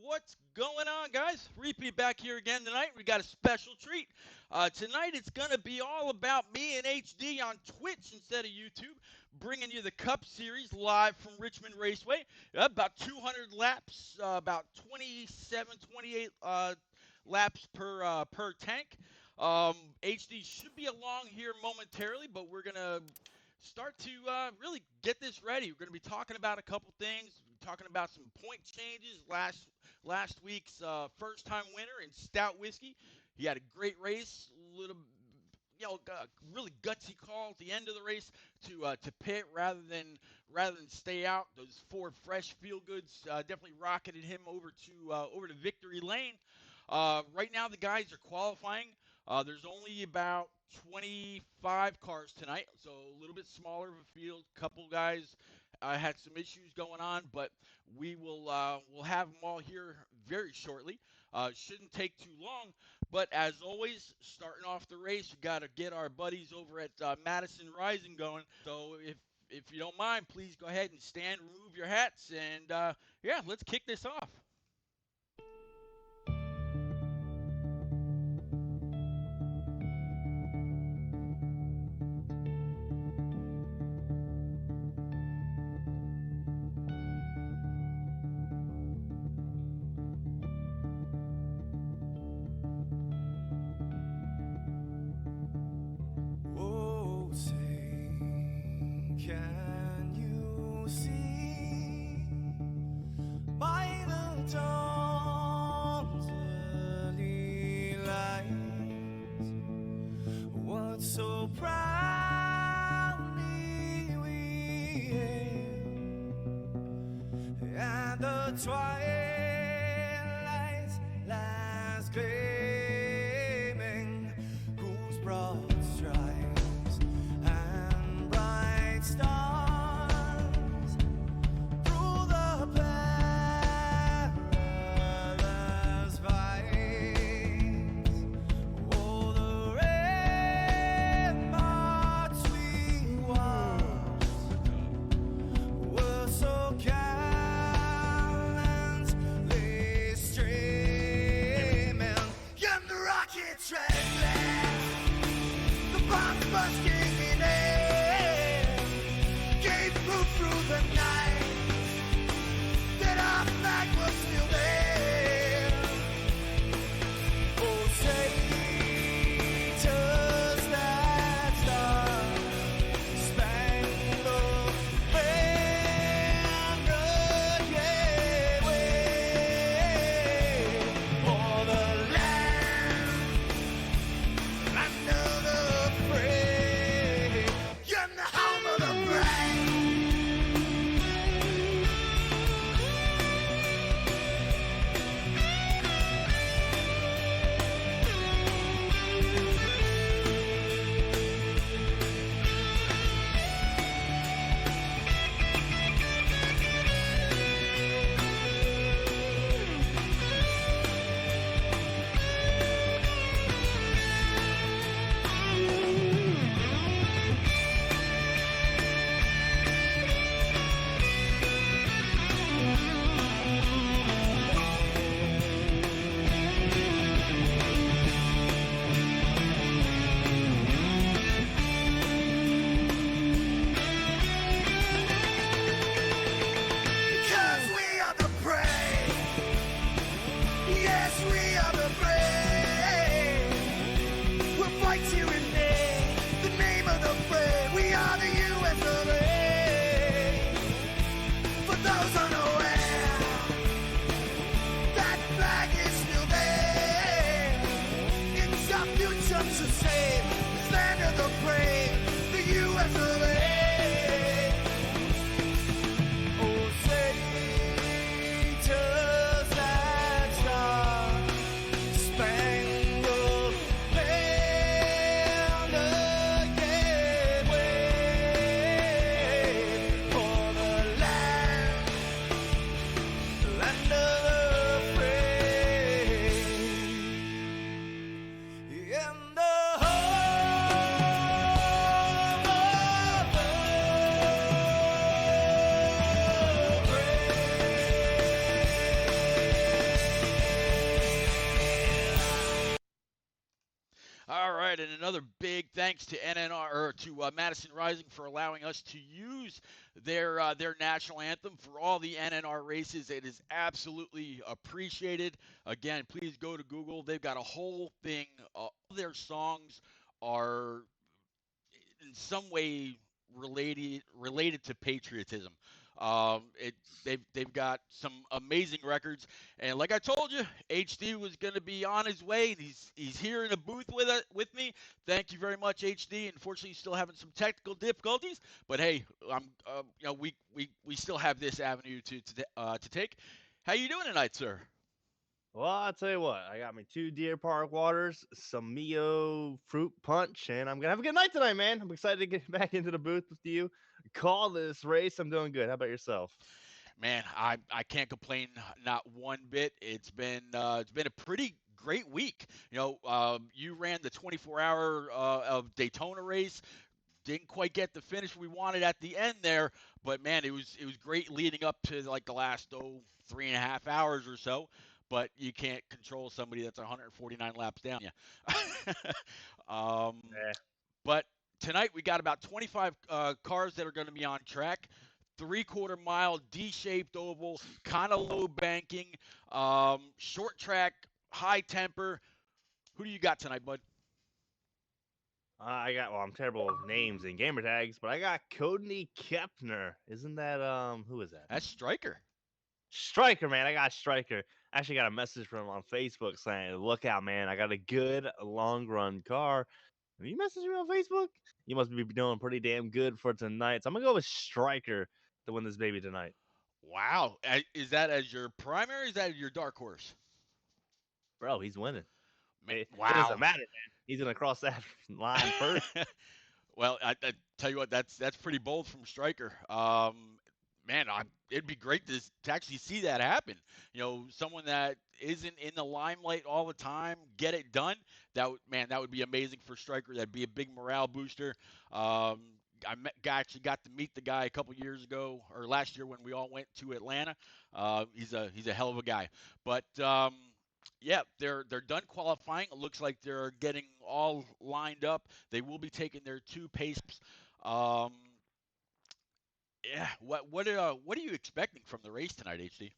What's going on, guys? Repeat back here again tonight. We got a special treat. Tonight it's going to be all about me and HD on Twitch instead of YouTube, bringing you the Cup Series live from Richmond Raceway. About 200 laps, about 27, 28 laps per tank. HD should be along here momentarily, but we're going to start to really get this ready. We're going to be talking about a couple things, talking about some point changes. Last week's first-time winner in Stout Whiskey, he had a great race, really gutsy call at the end of the race to pit rather than stay out. Those four fresh feel goods definitely rocketed him over to victory lane. Right now the guys are qualifying. There's only about 25 cars tonight, so a little bit smaller of a field. Couple guys had some issues going on, but we'll have them all here very shortly. Shouldn't take too long, but as always, starting off the race, we got to get our buddies over at Madison Rising going. So if you don't mind, please go ahead and stand, remove your hats, and yeah, let's kick this off. Can you see by the dawn's early light what so proudly we hailed at the twilight's last gleaming, whose broad stripes and bright stars through the perilous fights, oh, the ramparts we watched were so gallantly streaming. and another big thanks to NNR or to Madison Rising for allowing us to use their national anthem for all the NNR races. It is absolutely appreciated. Again, please go to Google. They've got a whole thing. All their songs are in some way related to patriotism. They've got some amazing records, and like I told you, HD was going to be on his way, and he's here in a booth with me. Thank you very much, HD. Unfortunately, still having some technical difficulties, but hey, I'm we still have this avenue to take. How you doing tonight, sir? Well, I'll tell you what, I got me 2 Deer Park waters, some Mio fruit punch, and I'm gonna have a good night tonight, man. I'm excited to get back into the booth with you. Call this race. I'm doing good. How about yourself? Man, I can't complain not one bit. It's been a pretty great week. You ran the 24-hour of Daytona race. Didn't quite get the finish we wanted at the end there, but man, it was great leading up to like the last 3.5 hours or so. But you can't control somebody that's 149 laps down. Yeah. um, Yeah. but tonight we got about 25 cars that are going to be on track. 3/4 mile D-shaped oval, kind of low banking, short track, high temper. Who do you got tonight, bud? Well, I'm terrible with names and gamer tags, but I got Cody Kepner. Isn't that who is that? That's Striker. Striker, man. I got Striker. I actually got a message from him on Facebook saying, "Look out, man! I got a good long run car." Have you messaged me on Facebook? You must be doing pretty damn good for tonight. So I'm gonna go with Striker to win this baby tonight. Wow. Is that as your primary? Or is that your dark horse? Bro, he's winning. It doesn't Wow. matter, man. He's gonna cross that line first. Well, I tell you what, that's pretty bold from Striker. Man, it'd be great to actually see that happen. Someone that isn't in the limelight all the time, get it done. That would be amazing for Striker. That'd be a big morale booster. Actually got to meet the guy a couple years ago or last year when we all went to Atlanta. He's a hell of a guy. But yeah, they're done qualifying. It looks like they're getting all lined up. They will be taking their 2 pace. Um, yeah, what are you expecting from the race tonight, HD?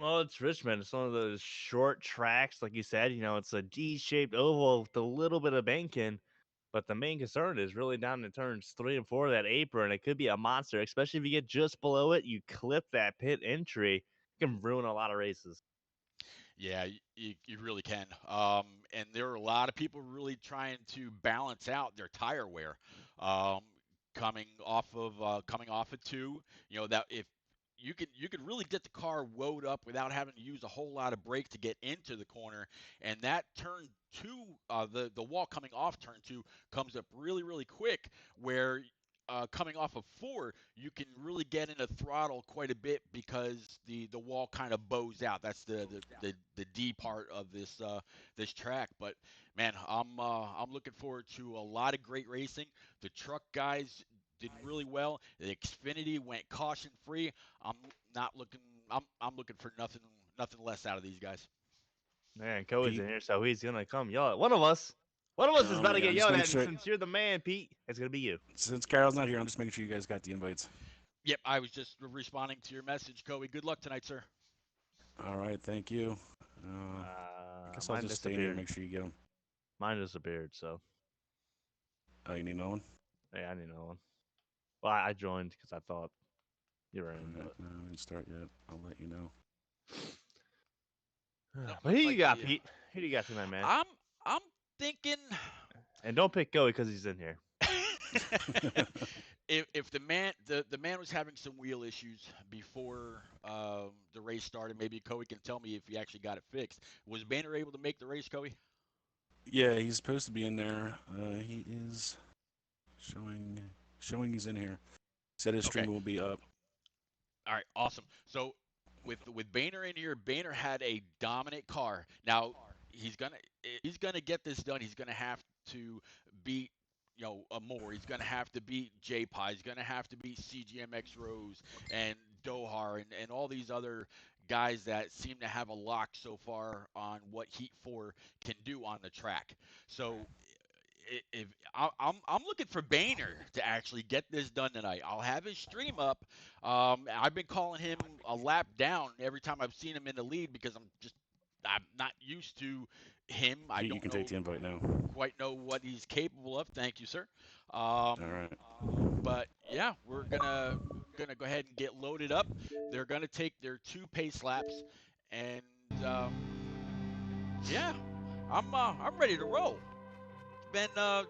Well, it's Richmond. It's one of those short tracks, like you said. It's a D-shaped oval with a little bit of banking. But the main concern is really down in turns 3 and 4 of that apron. It could be a monster, especially if you get just below it. You clip that pit entry, it can ruin a lot of races. Yeah, you really can. And there are a lot of people really trying to balance out their tire wear, um, coming off of two. That if you could really get the car woed up without having to use a whole lot of brake to get into the corner, and that turn two, the wall coming off turn two comes up really really quick, where coming off of four, you can really get in a throttle quite a bit because the wall kind of bows out. That's the D part of this track. But man, I'm looking forward to a lot of great racing. The truck guys did really well. The Xfinity went caution free. I'm not looking. I'm looking for nothing less out of these guys. Man, Cody's Pete. in here, so he's going to come yell at one of us. One of us is about to Yeah, get I'm just yelled making at, and sure. since you're the man, Pete, it's going to be you. Since Carol's not here, I'm just making sure you guys got the invites. Yep, I was just responding to your message, Kobe. Good luck tonight, sir. All right, thank you. I guess I'll Mine just stay in here and disappeared. make sure you get them. Mine disappeared, so Oh, you need no one? yeah, I need another one. Well, I joined because I thought you were in, All right, but no, I didn't start yet. I'll let you know. No, but who looks you like got, Pete? Who do you got tonight, man? I'm thinking And don't pick Cody because he's in here. if the man was having some wheel issues before the race started, maybe Kobe can tell me if he actually got it fixed. Was Banner able to make the race, Kobe? Yeah, he's supposed to be in there. He is showing he's in here. Said his Okay. stream will be up. All right, awesome. So with Boehner in here, Boehner had a dominant car. Now he's gonna get this done. He's gonna have to beat Moore. He's gonna have to beat J Pie. He's gonna have to beat CGMX Rose and Dohar and all these other guys that seem to have a lock so far on what Heat 4 can do on the track. So if I'm looking for Boehner to actually get this done tonight. I'll have his stream up. I've been calling him a lap down every time I've seen him in the lead because I'm not used to him. I Pete, you don't can take know the invite now. quite know what he's capable of. Thank you, sir. All right. But yeah, we're gonna go ahead and get loaded up. They're gonna take their 2 pace laps, and yeah, I'm ready to roll. It's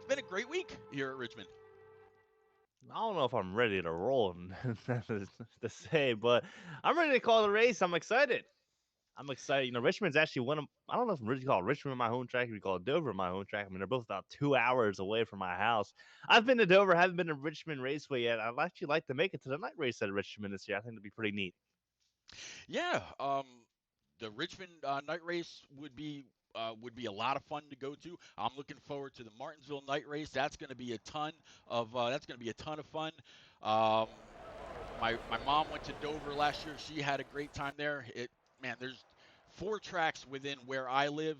been a great week here at Richmond. I don't know if I'm ready to roll to say, but I'm ready to call the race. I'm excited. I'm excited. You know, Richmond's actually one of, I don't know if we call Richmond my home track, if we call it Dover my home track. I mean, they're both about 2 hours away from my house. I've been to Dover, haven't been to Richmond Raceway yet. I'd actually like to make it to the night race at Richmond this year. I think it'd be pretty neat. Yeah, the Richmond night race would be a lot of fun to go to. I'm looking forward to the Martinsville night race. That's going to be a ton of fun. Um, my mom went to Dover last year. She had a great time there. There's 4 tracks within where I live,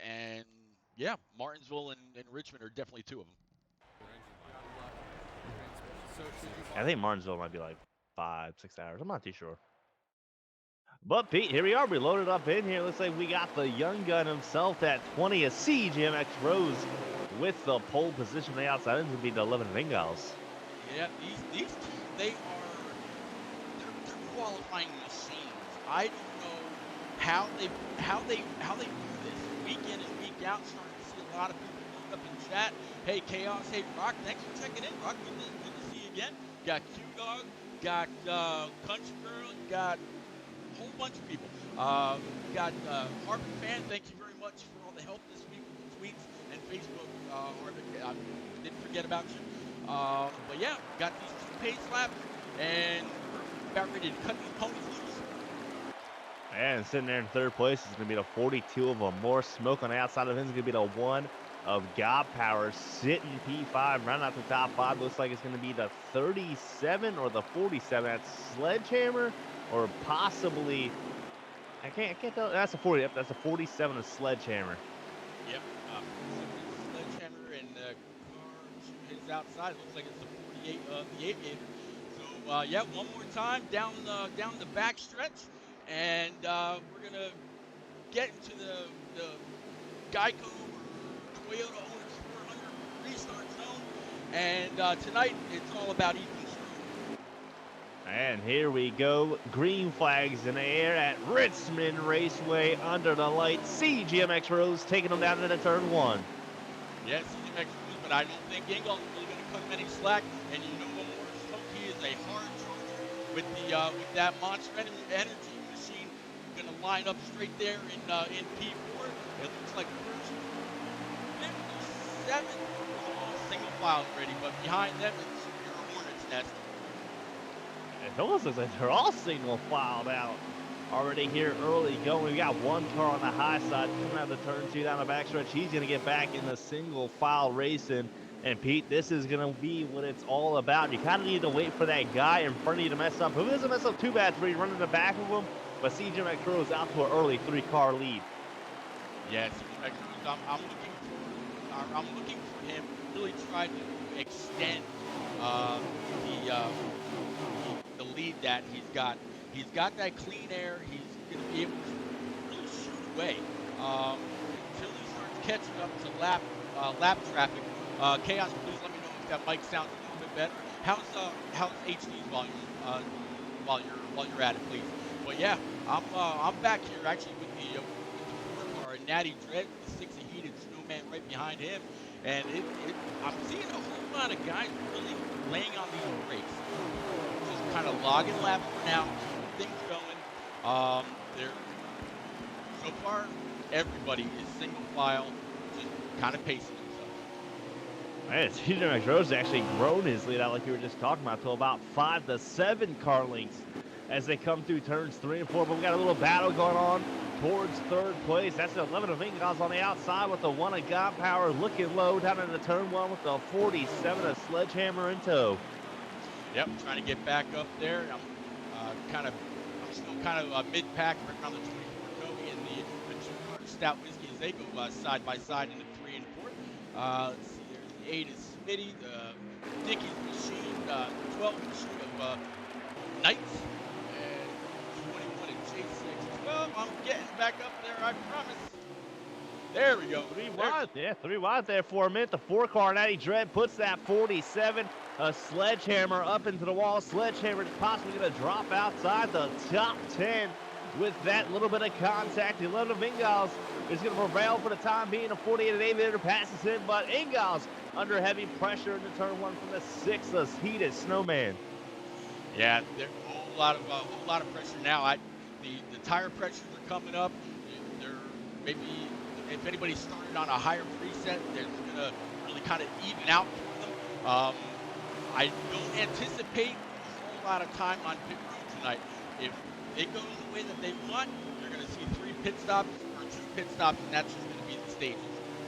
and yeah, Martinsville and Richmond are definitely 2 of them. I think Martinsville might be like 5, 6 hours. I'm not too sure. But Pete, here we are. We loaded up in here. Looks like we got the young gun himself at 20 of CGMX Rose with the pole position on the outside. It's going to be the 11 Vingals. Yeah, these two, they're qualifying machines. I don't know how they do this week in and week out. Starting to see a lot of people load up in chat. Hey Chaos, hey Rock, thanks for checking in. Rock, good to see you again. Got Q Dog, got Country Girl, got a whole bunch of people. Got Harvard Fan, thank you very much for all the help this week with the tweets and Facebook. Harvard, I didn't forget about you. But yeah, got these 2 pace laps, and we're about ready to cut these ponies loose. And sitting there in 3rd place is going to be the 42 of a more smoke on the outside of him. Is going to be the 1 of God Power sitting P5, round out the top 5. Looks like it's going to be the 37 or the 47. That's Sledgehammer, or possibly, I can't tell. That's a 40. Yep, that's a 47 of Sledgehammer. Yep, Sledgehammer, and the car is outside. Looks like it's the 48 of the Aviator. So yeah, one more time down the back stretch, and we're gonna get into the Geico or Toyota Owners 400 restart zone, and tonight it's all about EP Stroke. And here we go. Green flags in the air at Richmond Raceway under the lights. CGMX Rose taking them down into turn 1. Yes, CGMX Rose, but I don't think Ingall's really going to cut him any slack. And you know what more smoke, he is a hard charger with that Monster Energy machine. Going to line up straight there in P4. It looks like first 57 single file already, but behind them it's your Hornet's Nest. It almost looks like they're all single filed out already here early going. We got 1 car on the high side coming out of the turn 2 down the backstretch. He's going to get back in the single file racing. And Pete, this is going to be what it's all about. You kind of need to wait for that guy in front of you to mess up. Who doesn't mess up too bad for you running the back of him? But CGMX Rose out to an early 3-car lead. Yeah, CGMX Rose, I'm looking for him to really try to extend the lead that he's got. He's got that clean air. He's going to be able to really shoot away until he starts catching up to lap traffic. Chaos, please let me know if that mic sounds a little bit better. How's HD's volume while you're at it, please? But yeah, I'm back here actually with the 4-car Natty Dread, the 60 heated Snowman right behind him, and I'm seeing a whole lot of guys really laying on these brakes, just kind of logging laps for now, keeping things going. So far everybody is single file, just kind of pacing themselves. Man, CGMX Rose actually grown his lead out like you were just talking about to about 5 to 7 car lengths as they come through turns 3 and 4. But we got a little battle going on towards 3rd place. That's the 11 of Ingals on the outside with the 1 of God Power looking low down into turn 1 with the 47 of Sledgehammer in tow. Yep, trying to get back up there. I'm still kind of mid-pack right around the 24 Cody and the two-car Stout Whiskey as they go side by side in the 3 and 4. Let's see, there's the 8 is Smitty, the Dickie's Machine, 12 Machine of Knights, and 21 and J6. Well, I'm getting back up there, I promise. There we go. 3 wide, yeah, 3 wide there for a minute. The 4-car Natty Dread puts that 47. A sledgehammer up into the wall. Sledgehammer is possibly going to drop outside the top 10 with that little bit of contact. 11 of Ingalls is going to prevail for the time being. A 48 and Aviator passes him, but Ingalls under heavy pressure into turn 1 from the 6, the heated Snowman. Yeah, there's a whole lot of pressure now. The tire pressures are coming up. They're maybe if anybody started on a higher preset, they're gonna really kind of even out for them. I don't anticipate a whole lot of time on pit road tonight. If it goes the way that they want, they're gonna see 3 pit stops or 2 pit stops, and that's just gonna be the stages.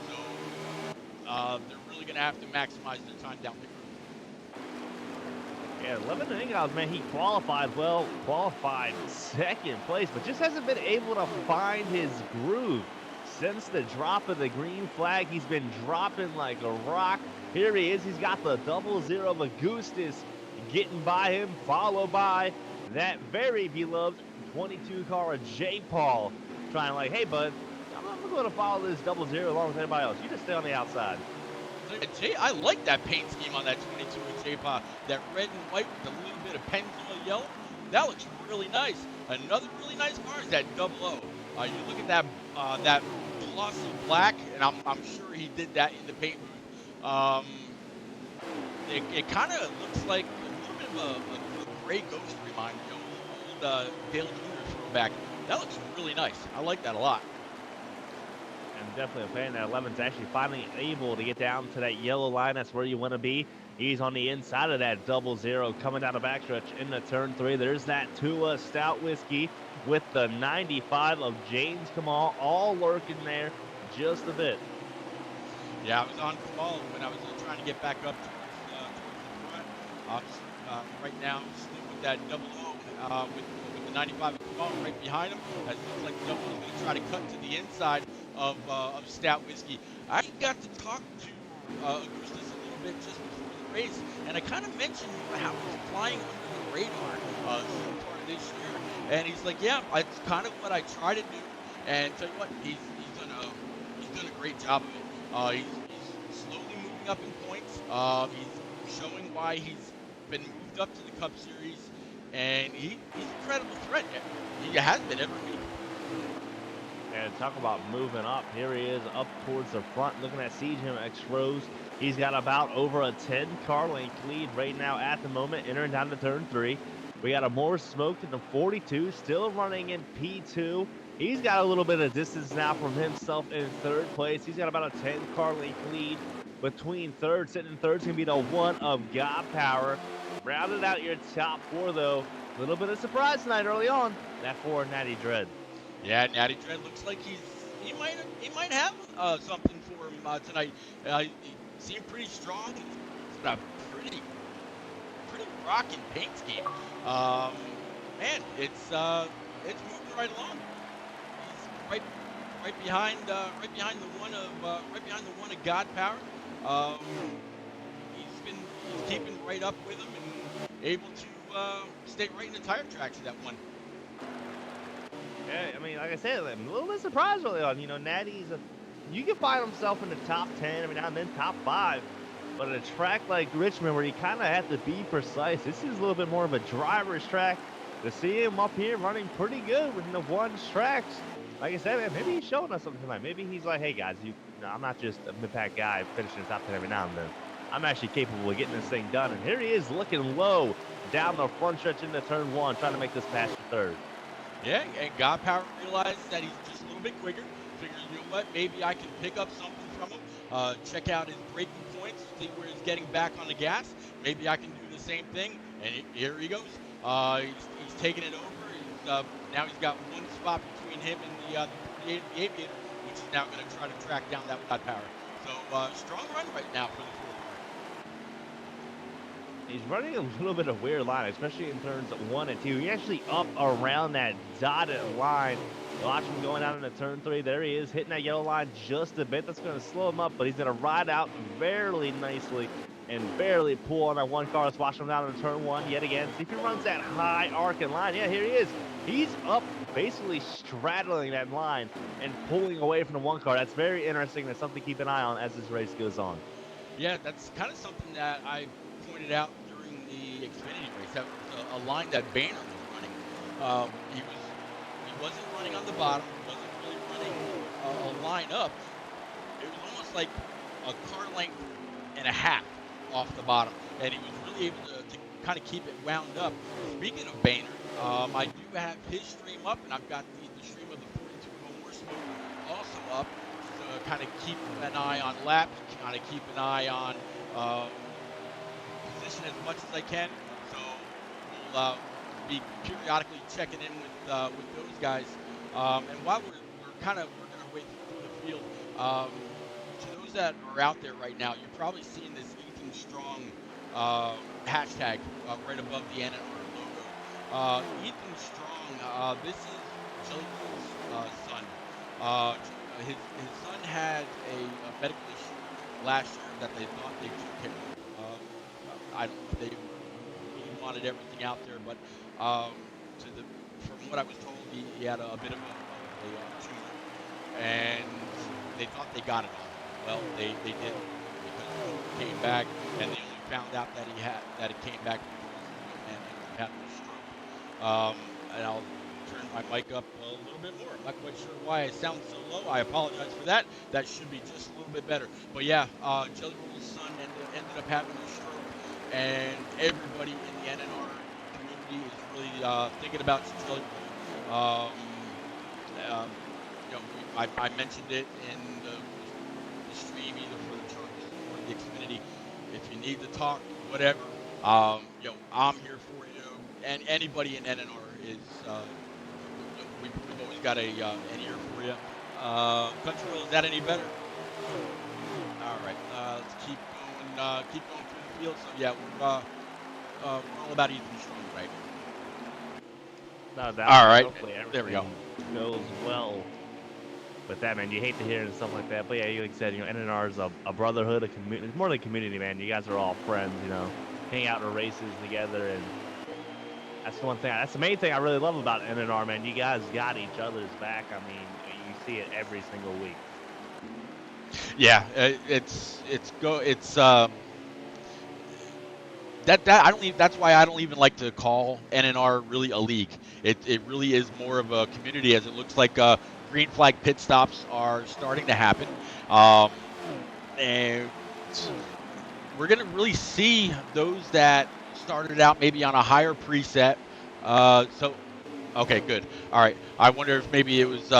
So they're really gonna have to maximize their time down pit road. Yeah, 11 Ingalls, man, he qualified second place, but just hasn't been able to find his groove. Since the drop of the green flag, he's been dropping like a rock. Here he is. He's got the 00 of Augustus getting by him, followed by that very beloved 22 car of J. Paul, trying like, hey, bud, I'm going to follow this 00 along with everybody else. You just stay on the outside. I like that paint scheme on that 22 of J. Paul. That red and white with a little bit of Pennzoil yellow. That looks really nice. Another really nice car is that 00. You look at that glossy black, and I'm sure he did that in the paint booth. It kind of looks like a little bit of a gray ghost reminder, old Dale Jr. throwback. That looks really nice. I like that a lot. I'm definitely a fan that 11's actually finally able to get down to that yellow line. That's where you want to be. He's on the inside of that 00 coming down the backstretch into turn 3. There's that Tua Stout Whiskey with the 95 of James Kamal, all lurking there just a bit. Yeah, I was on Kamal when I was trying to get back up towards the front. Right now, still with that 00 with the 95 of Kamal right behind him. As it looks like 00 is going to try to cut to the inside of Stout Whiskey. I got to talk to Augustus a little bit just before the race, and I kind of mentioned how he's flying under the radar so far this year. And he's like, yeah, it's kind of what I try to do. And tell you what, he's done a great job of it. He's slowly moving up in points. He's showing why he's been moved up to the Cup Series, and he's a credible threat. He has been every week. And talk about moving up. Here he is up towards the front, looking at CJ X Rose. He's got about over a 10-car length lead right now at the moment, entering down to turn 3. We got a more smoke in the 42, still running in P2. He's got a little bit of distance now from himself in 3rd place. He's got about a 10-car length lead between 3rd. Sitting in 3rd is going to be the 1 of God Power. Rounded out your top 4, though. A little bit of surprise tonight early on. That 4 Natty Dread. Yeah, Natty Dread looks like he might have something for him tonight. He seemed pretty strong. He's got a pretty rocking paint scheme. Man, it's moving right along. He's right behind the one of God Power. He's keeping right up with him and able to stay right in the tire tracks of that one. Yeah, I mean, like I said, I'm a little bit surprised early on. You know, Natty's you can find himself in the top 10, every now and then top 5. But at a track like Richmond, where you kind of have to be precise, this is a little bit more of a driver's track. To see him up here running pretty good within the 1's tracks, like I said, man, maybe he's showing us something tonight. Maybe he's like, hey guys, I'm not just a mid-pack guy finishing the top 10 every now and then. I'm actually capable of getting this thing done. And here he is looking low down the front stretch into turn 1, trying to make this pass to 3rd. Yeah, and God Power realizes that he's just a little bit quicker. Figures, you know what, maybe I can pick up something from him. Check out his braking points, see where he's getting back on the gas. Maybe I can do the same thing. And here he goes. He's taking it over. Now he's got 1 spot between him and the Aviator, which is now going to try to track down that God Power. So strong run right now for the 4th. he's running a little bit of weird line, especially in turns 1 and 2. He's actually up around that dotted line. Watch him going out into turn 3. There he is, hitting that yellow line just a bit. That's going to slow him up, but he's going to ride out very nicely and barely pull on that one car. Let's watch him down in turn 1 yet again. See if he runs that high arcing line. Yeah, here he is. He's up, basically straddling that line and pulling away from the one car. That's very interesting. That's something to keep an eye on as this race goes on. Yeah, that's kind of something that I pointed out during the Xfinity race. That was a line that Boehner was running. He wasn't running on the bottom. He wasn't really running a line up. It was almost like a car length and a half off the bottom, and he was really able to kind of keep it wound up. Speaking of Boehner, I do have his stream up, and I've got the stream of the 42 more smoke also up. Kind of keep an eye on laps, kind of keep an eye on position as much as I can. So we'll be periodically checking in with those guys. And while we're going to wait through the field, to those that are out there right now, you're probably seeing this Ethan Strong hashtag right above the NNR logo. Ethan Strong, this is Jelly Roll's son. His son had a medical issue last year that they thought they took care of. I don't know if they wanted everything out there, but from what I was told, he had a bit of a tumor, and they thought they got it all. Well, they did, because it came back, and they only found out that it came back and had a stroke. And I'll turn my mic up a little bit more. I'm not quite sure why I sound so low. I apologize for that. That should be just a little bit better. But yeah, Jelly Roll's son ended up having a stroke, and everybody in the NNR community is really thinking about Jelly Roll. I mentioned it in the stream, either for the Chargers or the Xfinity. If you need to talk, whatever, I'm here for you. And anybody in NNR is. We've always got an ear for you. Country Roll, is that any better? All right, let's keep going through the field. So yeah, we're all about Ethan Strong, right? No doubt. All right, hopefully there we go. Goes well with that, man. You hate to hear it and stuff like that, but yeah, like I said, NNR is a brotherhood, a community. It's more than a community, man. You guys are all friends, hang out in races together, and that's the one thing. That's the main thing I really love about NNR, man. You guys got each other's back. I mean, you see it every single week. Yeah, I don't even, that's why I don't even like to call NNR really a league. It really is more of a community, as it looks like green flag pit stops are starting to happen, and we're gonna really see those that started out maybe on a higher preset. Okay, good. All right. I wonder if maybe it was.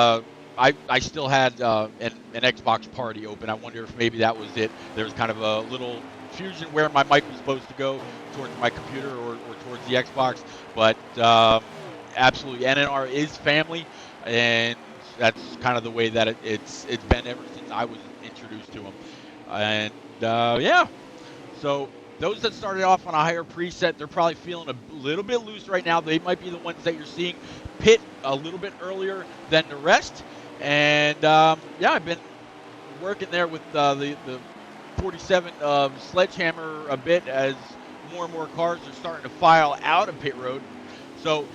I still had an Xbox party open. I wonder if maybe that was it. There was kind of a little fusion where my mic was supposed to go towards my computer or towards the Xbox. But absolutely, NNR is family, and that's kind of the way that it's been ever since I was introduced to them. And yeah, so those that started off on a higher preset, they're probably feeling a little bit loose right now. They might be the ones that you're seeing pit a little bit earlier than the rest. And yeah, I've been working there with the 47 Sledgehammer a bit, as more and more cars are starting to file out of pit road. So,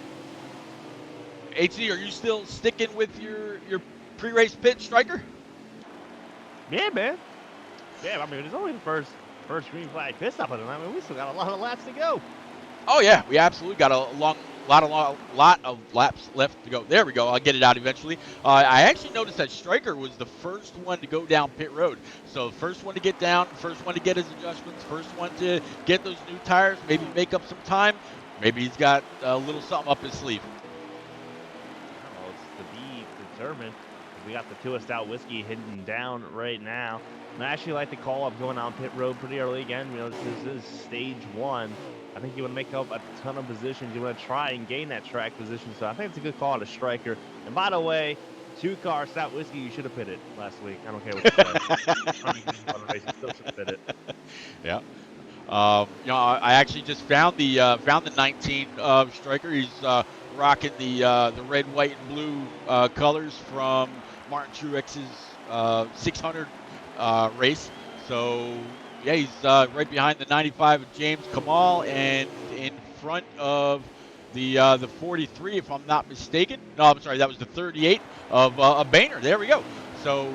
HC, are you still sticking with your pre-race pit, Striker? Yeah, man. Yeah, I mean, it's only the first green flag pit stop. I mean, we still got a lot of laps to go. Oh yeah, we absolutely got a lot of laps left to go. There we go. I'll get it out eventually. I actually noticed that Striker was the first one to go down pit road. So first one to get down, first one to get his adjustments, first one to get those new tires, maybe make up some time. Maybe he's got a little something up his sleeve. Well, it's to be determined. We got the 2 Stout whiskey hidden down right now. And I actually like to call up going on pit road pretty early again. This is stage 1. I think you want to make up a ton of positions. You want to try and gain that track position. So I think it's a good call on a Striker. And by the way, 2-car Stout whiskey, you should have pitted last week. I don't care what you say. You still should have pitted. Yeah. You know, I actually just found the 19 of Striker. He's rocking the red, white, and blue colors from Martin Truex's 600 race. So yeah, he's right behind the 95 of James Kamal and in front of the 43, if I'm not mistaken. No, I'm sorry, that was the 38 of Boehner. There we go. So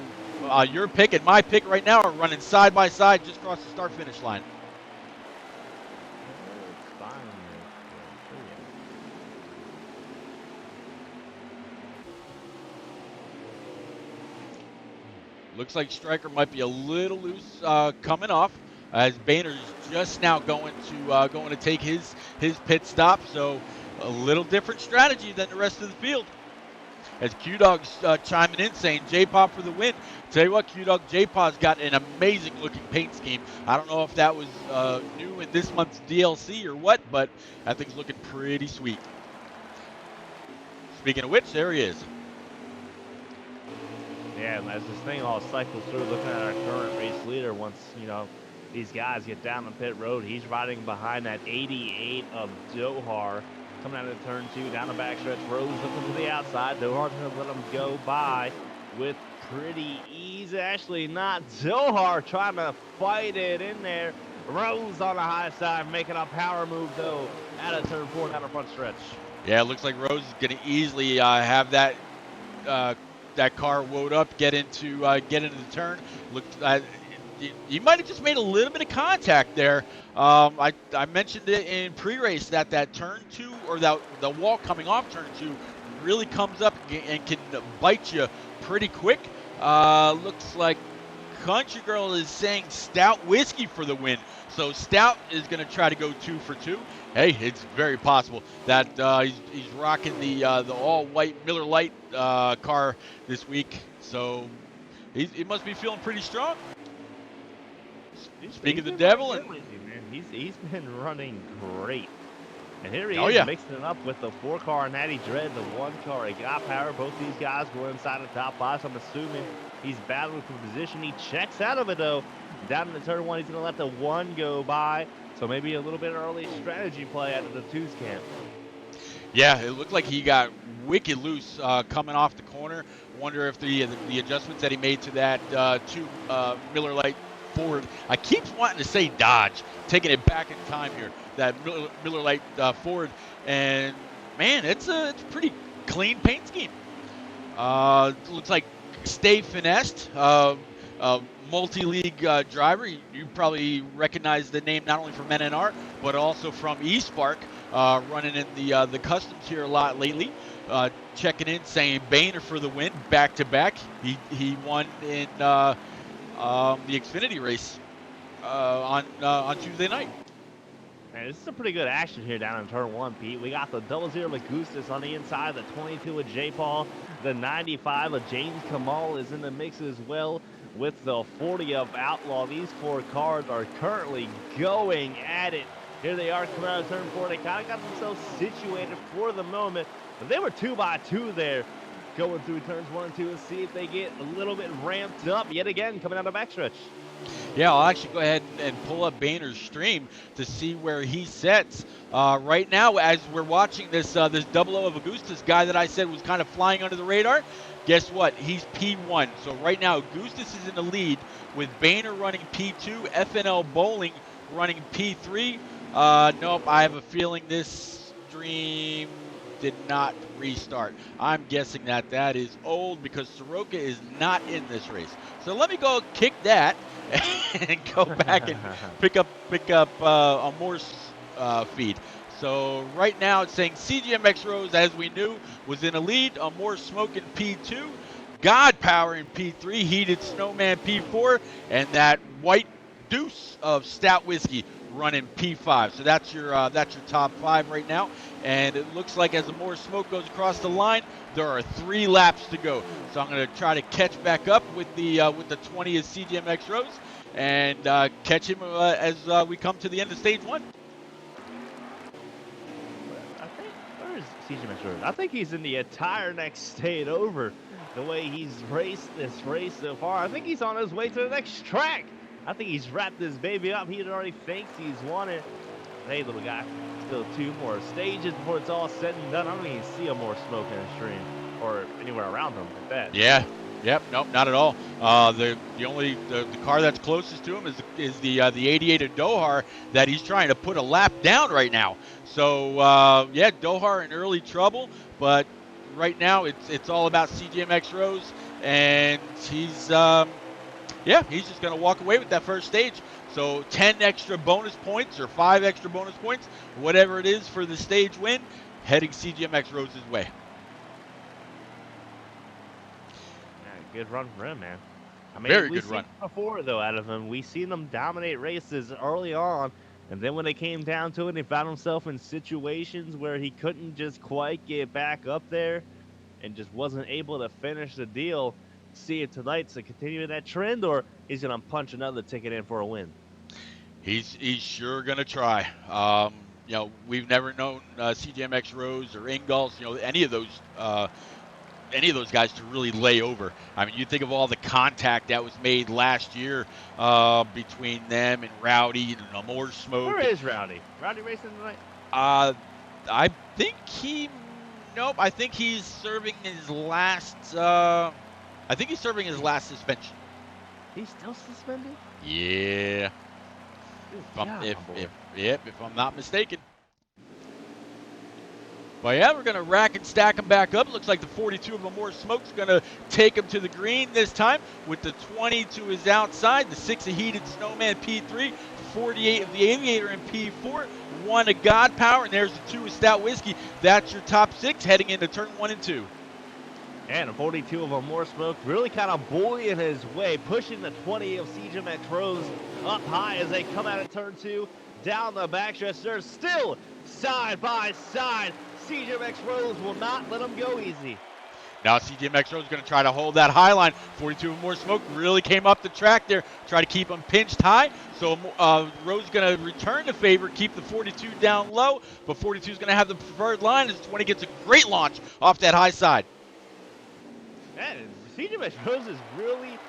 your pick and my pick right now are running side by side just across the start finish line. It's fine. Looks like Striker might be a little loose coming off, as Boehner's just now going to take his pit stop. So a little different strategy than the rest of the field. As Q-Dog's chiming in saying J-Pop for the win. Tell you what, Q-Dog, J-Pop's got an amazing looking paint scheme. I don't know if that was new in this month's DLC or what, but that thing's looking pretty sweet. Speaking of which, there he is. Yeah, and as this thing all cycles through, looking at our current race leader, once, you know, these guys get down on pit road, he's riding behind that 88 of Dohar. Coming out of turn 2, down the backstretch, Rose looking to the outside. Dohar's going to let him go by with pretty ease. Actually, not Dohar trying to fight it in there. Rose on the high side, making a power move, though, out of turn 4 down the front stretch. Yeah, it looks like Rose is going to easily have that car woed up, get into the turn. He might have just made a little bit of contact there. I mentioned it in pre-race that turn 2, or that the wall coming off turn 2 really comes up and can bite you pretty quick. Looks like Country Girl is saying Stout Whiskey for the win. So Stout is going to try to go 2 for 2. Hey, it's very possible that he's rocking the all-white Miller Lite car this week. So he must be feeling pretty strong. Speaking of the devil, and he's been running great. And here he Oh, is yeah. mixing it up with the 4-car Natty Dread, the 1-car. He got power. Both these guys go inside the top 5, so I'm assuming he's battling for position. He checks out of it, though. Down in the turn 1, he's going to let the 1 go by. So maybe a little bit early strategy play out of the 2's camp. yeah, it looked like he got wicked loose coming off the corner. Wonder if the adjustments that he made to that 2 Miller Lite Ford. I keep wanting to say Dodge, taking it back in time here. That Miller Lite Ford, and man, it's a pretty clean paint scheme. Looks like Stay Finessed, multi-league driver. You probably recognize the name not only from NNR but also from eSpark, running in the customs here a lot lately. Checking in, saying Boehner for the win, back to back. He won in the Xfinity race on Tuesday night. Man, this is a pretty good action here down in turn 1, Pete. We got the 00 Magustus on the inside, the 22 of J. Paul, the 95 of James Kamal is in the mix as well with the 40 of Outlaw. These 4 cars are currently going at it. Here they are coming out of turn 4. They kind of got themselves situated for the moment, but they were 2 by 2 there going through turns 1 and 2 and see if they get a little bit ramped up yet again coming out of backstretch. Yeah, I'll actually go ahead and pull up Boehner's stream to see where he sets. Right now, as we're watching this 00 of Augustus guy that I said was kind of flying under the radar, guess what? He's P1. So right now, Augustus is in the lead with Boehner running P2, FNL Bowling running P3. Nope, I have a feeling this stream did not restart. I'm guessing that is old because Soroka is not in this race. So let me go kick that and go back and pick up a Morse feed. So right now it's saying CGMX Rose, as we knew, was in a lead. A Morse Smoking P2, God Power in P3, Heated Snowman P4, and that White Deuce of Stout Whiskey running P5. So that's your top 5 right now. And it looks like as the more smoke goes across the line, there are 3 laps to go. So I'm going to try to catch back up with the 20 of CGMX Rose and catch him as we come to the end of stage 1. Where is CGMX Rose? I think he's in the entire next state over. The way he's raced this race so far, I think he's on his way to the next track. I think he's wrapped this baby up. He already thinks he's won it. Hey, little guy, still 2 more stages before it's all said and done. I don't even see a more smoke in the stream or anywhere around him at that. Yeah. Yep. Nope. Not at all. The only the car that's closest to him is the 88 of Dohar that he's trying to put a lap down right now. So yeah, Dohar in early trouble, but right now it's all about CGMX Rose, and he's he's just gonna walk away with that first stage. So 10 extra bonus points or 5 extra bonus points, whatever it is for the stage win, heading CGMX Rose's way. Good run for him, man. I mean, Very we've good seen run. it before, though, out of him. We've seen him dominate races early on, and then when it came down to it, he found himself in situations where he couldn't just quite get back up there and just wasn't able to finish the deal. See if tonight's to continue that trend, or he's going to punch another ticket in for a win. He's sure gonna try. We've never known CGMX Rose or Ingalls, any of those guys to really lay over. I mean, you think of all the contact that was made last year between them and Rowdy and more smoke. Where is Rowdy? Rowdy racing tonight? I think nope. I think he's serving his last. I think he's serving his last suspension. He's still suspended? Yeah. If I'm not mistaken. But yeah, we're going to rack and stack them back up. Looks like the 42 of More Smoke's going to take him to the green this time with the 20 to his outside, the 6 of Heated Snowman P3, 48 of the Aviator in P4, 1 of God Power, and there's the 2 of Stout Whiskey. That's your top 6 heading into turn 1 and 2. And a 42 of More Smoke really kind of bullying his way, pushing the 20 of CGMX Rose up high as they come out of turn 2. Down the backstretch, they're still side by side. CGMX Rose will not let them go easy. Now CGMX Rose is going to try to hold that high line. 42 of More Smoke really came up the track there, try to keep him pinched high. So Rose is going to return the favor, keep the 42 down low, but 42 is going to have the preferred line as 20 gets a great launch off that high side. Man, CGMX Rose is really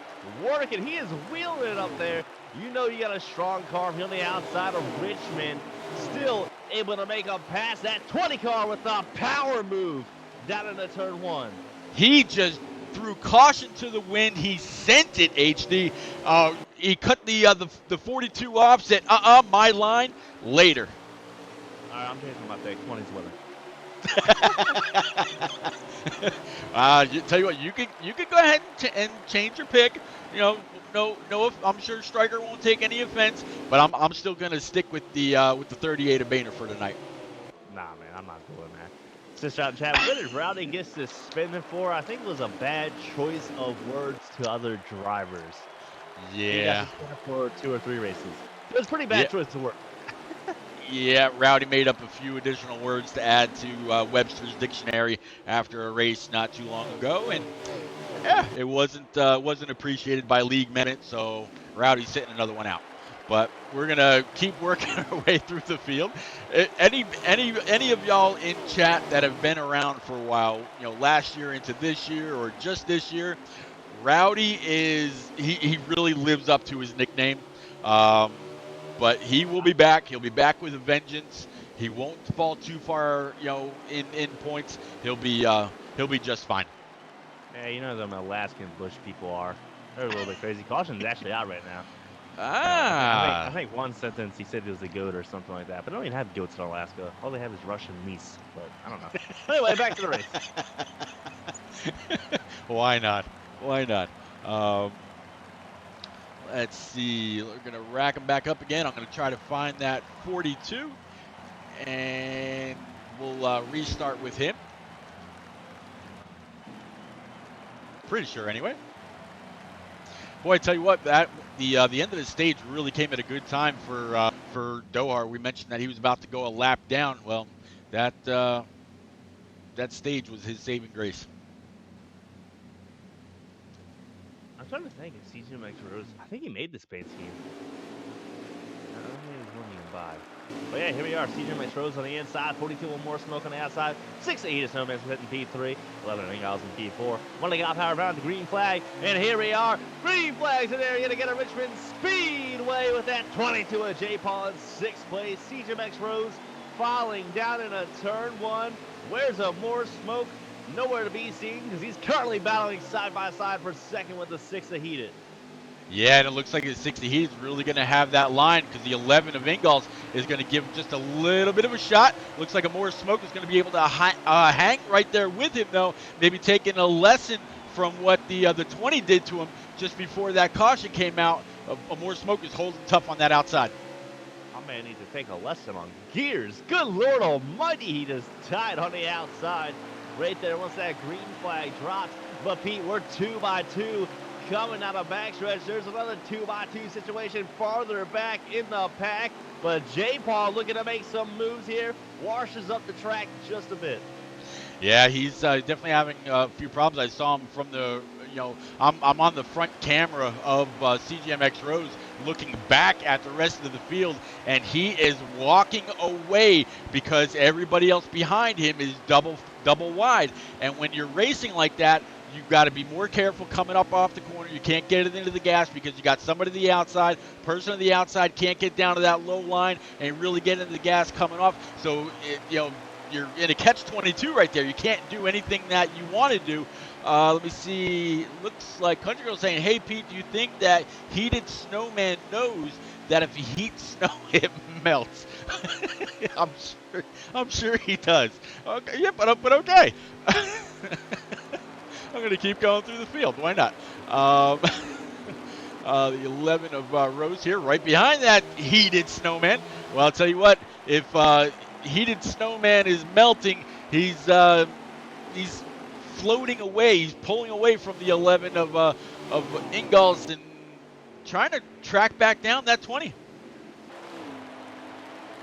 working. He is wheeling it up there. You know you got a strong car on the outside of Richmond. Still able to make a pass. That 20 car with the power move down into turn 1. He just threw caution to the wind. He sent it, HD. He cut the 42 off, said, my line, later. All right, I'm changing my pick. 20's winning. Tell you what, you could go ahead and change your pick. No, I'm sure Stryker won't take any offense, but I'm still gonna stick with the 38 of Boehner for tonight. Nah, man, I'm not doing that. Just out in chat, what did Rowdy get suspended for? I think it was a bad choice of words to other drivers. Yeah. He got suspended for 2 or 3 races. It was a pretty bad choice of words. Yeah, Rowdy made up a few additional words to add to Webster's dictionary after a race not too long ago, and yeah, it wasn't appreciated by league minutes, so Rowdy's sitting another one out. But we're gonna keep working our way through the field. Any of y'all in chat that have been around for a while, last year into this year or just this year, Rowdy he really lives up to his nickname. But he will be back. He'll be back with a vengeance. He won't fall too far, in points. He'll be just fine. Yeah, you know them Alaskan bush people are. They're a little bit crazy. Caution's actually out right now. I think one sentence he said it was a goat or something like that. But they don't even have goats in Alaska. All they have is Russian meese. But I don't know. Anyway, back to the race. Why not? Let's see. We're going to rack him back up again. I'm going to try to find that 42. And we'll restart with him. Pretty sure anyway. Boy, I tell you what, the end of the stage really came at a good time for Dohar. We mentioned that he was about to go a lap down. Well, that stage was his saving grace. I'm trying to think if CGMX Rose. I think he made this paint scheme. I don't think he was even by. But yeah, here we are. CJ McRose on the inside. 42 one more smoke on the outside. 6 to 8 Snowman's hitting P3. 11 Ingalls in P4. One to got power around the green flag. And here we are. Green flags in there. You're going to get a Richmond Speedway with that 22 of J. Paul in 6th place. CJ McRose falling down in a turn 1. Where's a more smoke? Nowhere to be seen because he's currently battling side by side for second with the 6 of Heated. Yeah, and it looks like the 60 heat is really going to have that line because the 11 of Ingalls is going to give him just a little bit of a shot. Looks like a more smoke is going to be able to hang right there with him, though. Maybe taking a lesson from what the 20 did to him just before that caution came out. A more smoke is holding tough on that outside. My man needs to take a lesson on gears. Good Lord almighty, he just tied on the outside. Right there once that green flag drops. But Pete, we're 2 by 2. Coming out of backstretch, there's another 2 by 2 situation farther back in the pack. But J. Paul looking to make some moves here, washes up the track just a bit. Yeah, he's definitely having a few problems. I saw him from the, I'm on the front camera of CGMX Rose looking back at the rest of the field, and he is walking away because everybody else behind him is double wide. And when you're racing like that, you've got to be more careful coming up off the corner. You can't get it into the gas because you got somebody to the outside. Person on the outside can't get down to that low line and really get into the gas coming off. So, you're in a catch-22 right there. You can't do anything that you want to do. Let me see. Looks like Country Girl saying, hey, Pete, do you think that Heated Snowman knows that if he heats snow, it melts? I'm sure he does. Okay, yeah, but okay. I'm going to keep going through the field. Why not? The 11 of Rose here, right behind that Heated Snowman. Well, I'll tell you what, if Heated Snowman is melting, he's floating away. He's pulling away from the 11 of Ingalls and trying to track back down that 20. I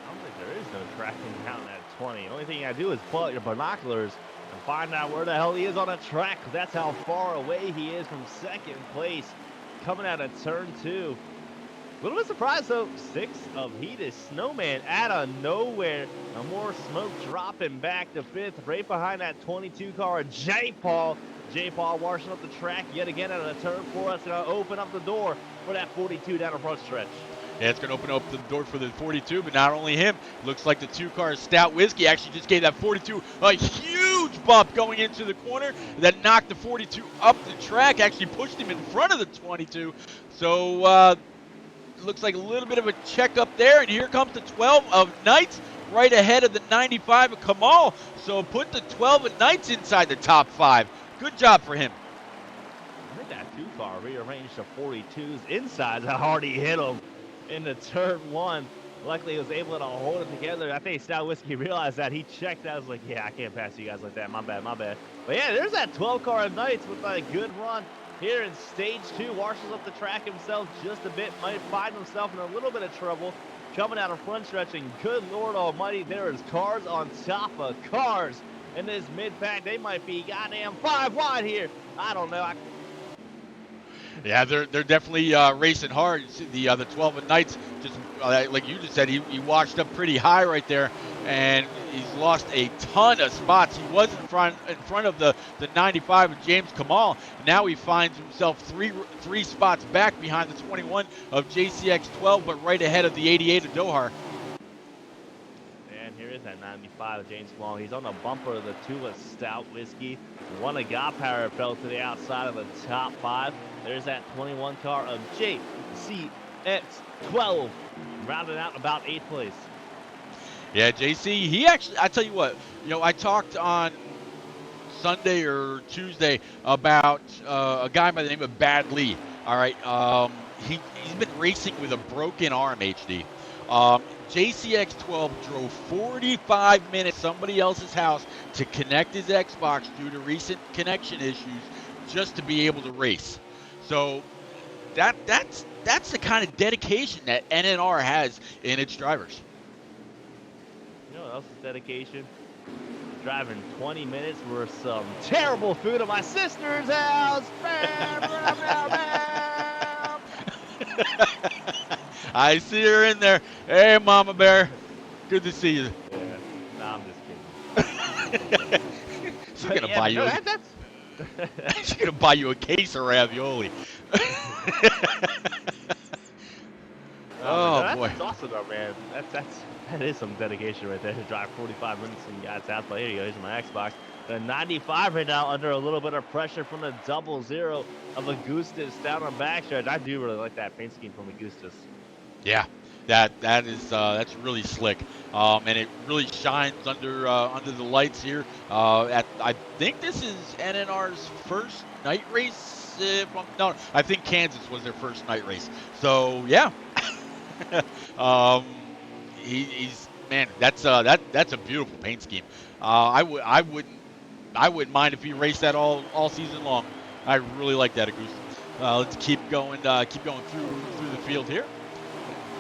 don't think there is no tracking down that 20. The only thing you gotta do is pull out your binoculars and find out where the hell he is on the track. That's how far away he is from second place coming out of turn 2. A little bit surprised though, 6 of Heated Snowman out of nowhere. A more smoke dropping back to 5th, right behind that 22 car, J. Paul. J. Paul washing up the track yet again out of the turn 4. That's going to open up the door for that 42 down the front stretch. Yeah, it's going to open up the door for the 42, but not only him. Looks like the 2 car Stout Whiskey actually just gave that 42 a huge bump going into the corner that knocked the 42 up the track, actually pushed him in front of the 22. So, looks like a little bit of a check up there, and here comes the 12 of Knights right ahead of the 95 of Kamal. So put the 12 of Knights inside the top 5. Good job for him. I think that 2 car rearranged the 42s inside. How hard he hit him in the turn 1. Luckily, he was able to hold it together. I think Stout Whiskey realized that. He checked out. I was like, yeah, I can't pass you guys like that. My bad, my bad. But yeah, there's that 12 car of Knights with a good run here in stage 2. Washes up the track himself just a bit. Might find himself in a little bit of trouble coming out of front stretching. Good Lord almighty, there is cars on top of cars in this mid-pack. They might be goddamn 5 wide here. I don't know. Yeah, they're definitely racing hard. The 12 of Knights, just like you just said, he washed up pretty high right there, and he's lost a ton of spots. He was in front of the 95 of James Kamal. Now he finds himself three spots back behind the 21 of JCX 12, but right ahead of the 88 of Dohar. And here is that 95 of James Kamal. He's on the bumper of the 2 of Stout Whiskey. 1 of God Power fell to the outside of the top 5. There's that 21 car of JCX 12, rounded out about 8th place. Yeah, JC, he actually, I tell you what, I talked on Sunday or Tuesday about a guy by the name of Bad Lee. All right, he's been racing with a broken arm, HD. JCX 12 drove 45 minutes to somebody else's house to connect his Xbox due to recent connection issues just to be able to race. So that's the kind of dedication that NNR has in its drivers. You know what else is dedication? Driving 20 minutes for some terrible food at my sister's house. I see her in there. Hey, Mama Bear. Good to see you. Yeah. Nah, I'm just kidding. She's But gonna yeah, buy but you. no, that's She's gonna buy you a case of ravioli. Oh man, Oh no, boy. that's awesome though, man. That is some dedication right there to drive 45 minutes from God's house. But here you go, here's my Xbox. The 95 right now under a little bit of pressure from the 00 of Augustus down on backstretch. I do really like that paint scheme from Augustus. Yeah, that's really slick, and it really shines under the lights here. I think this is NNR's first night race. No, I think Kansas was their first night race. So yeah, um, he's man. That's a beautiful paint scheme. I wouldn't mind if he raced that all season long. I really like that, Augusta. Let's keep going through the field here.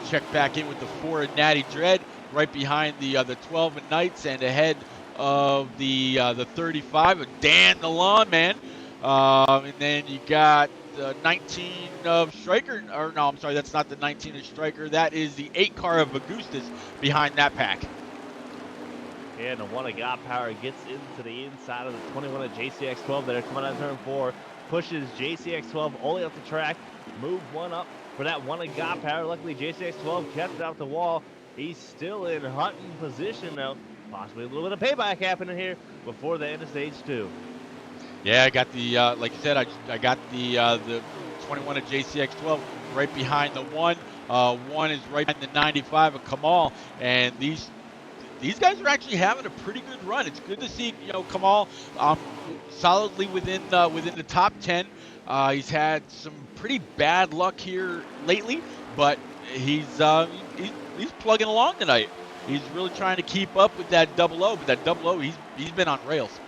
Check back in with the 4 and Natty Dread, right behind the 12 and Knights, and ahead of the 35 of Dan the Lawn Man. And then you got the 19 of Striker, or no, I'm sorry, that's not the 19 of Striker. That is the 8 car of Augustus behind that pack. And the 1 of God Power gets into the inside of the 21 of JCX12 there, coming out of turn 4, pushes JCX12 all the way up the track, move 1 up for that 1 of God Power. Luckily, JCX12 kept it out the wall. He's still in hunting position now. Possibly a little bit of payback happening here before the end of stage 2. Yeah, I got the like you said, I got the 21 of JCX12 right behind the 1. 1 is right behind the 95 of Kamal, and these guys are actually having a pretty good run. It's good to see, Kamal solidly within the top 10. He's had some pretty bad luck here lately, but he's plugging along tonight. He's really trying to keep up with that 00, but that 00 he's been on rails.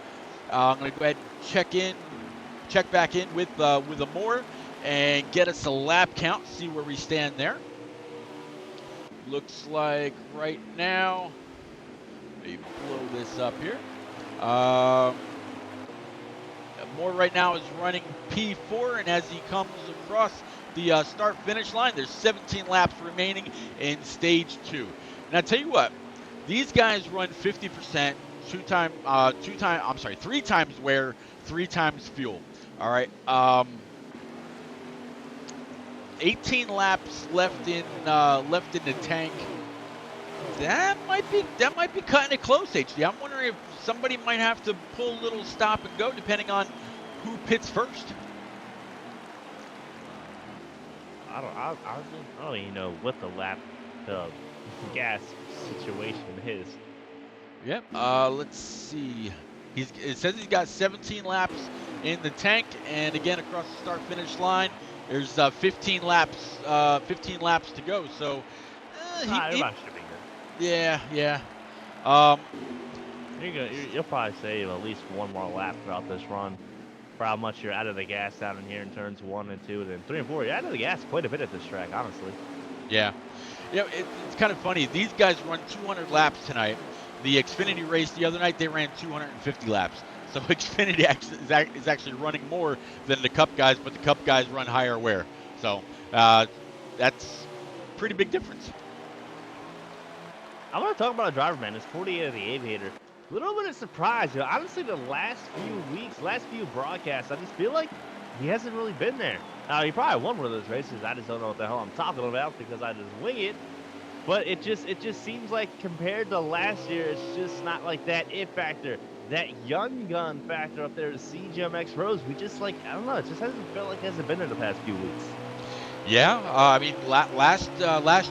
I'm going to go ahead and check back in with Amore and get us a lap count, see where we stand there. Looks like right now, let me blow this up here. Moore right now is running P4, and as he comes across the start-finish line, there's 17 laps remaining in stage 2. And I tell you what, these guys run 50%, 3 times wear, 3 times fuel. All right. 18 laps left in the tank. That might be cutting it close, HD. I'm wondering if somebody might have to pull a little stop and go, depending on who pits first. I don't even know what the gas situation is. Yep. Let's see. It says he's got 17 laps in the tank, and again across the start-finish line, there's 15 laps to go. So Everybody should be good. yeah. You'll probably save at least 1 more lap throughout this run for how much you're out of the gas down in here in turns 1 and 2, and then 3 and 4. You're out of the gas quite a bit at this track, honestly. Yeah. It's kind of funny. These guys run 200 laps tonight. The Xfinity race the other night, they ran 250 laps. So Xfinity is actually running more than the Cup guys, but the Cup guys run higher wear. So that's a pretty big difference. I want to talk about a driver, man. It's 48 of the Aviator. A little bit of surprise. Honestly, the last few broadcasts, I just feel like he hasn't really been there. Now, he probably won one of those races. I just don't know what the hell I'm talking about because I just wing it. But it just seems like compared to last year, it's just not like that it factor. That young gun factor up there to CGMX Rose, we just I don't know, it just hasn't felt like it hasn't been there the past few weeks. Yeah, I mean, last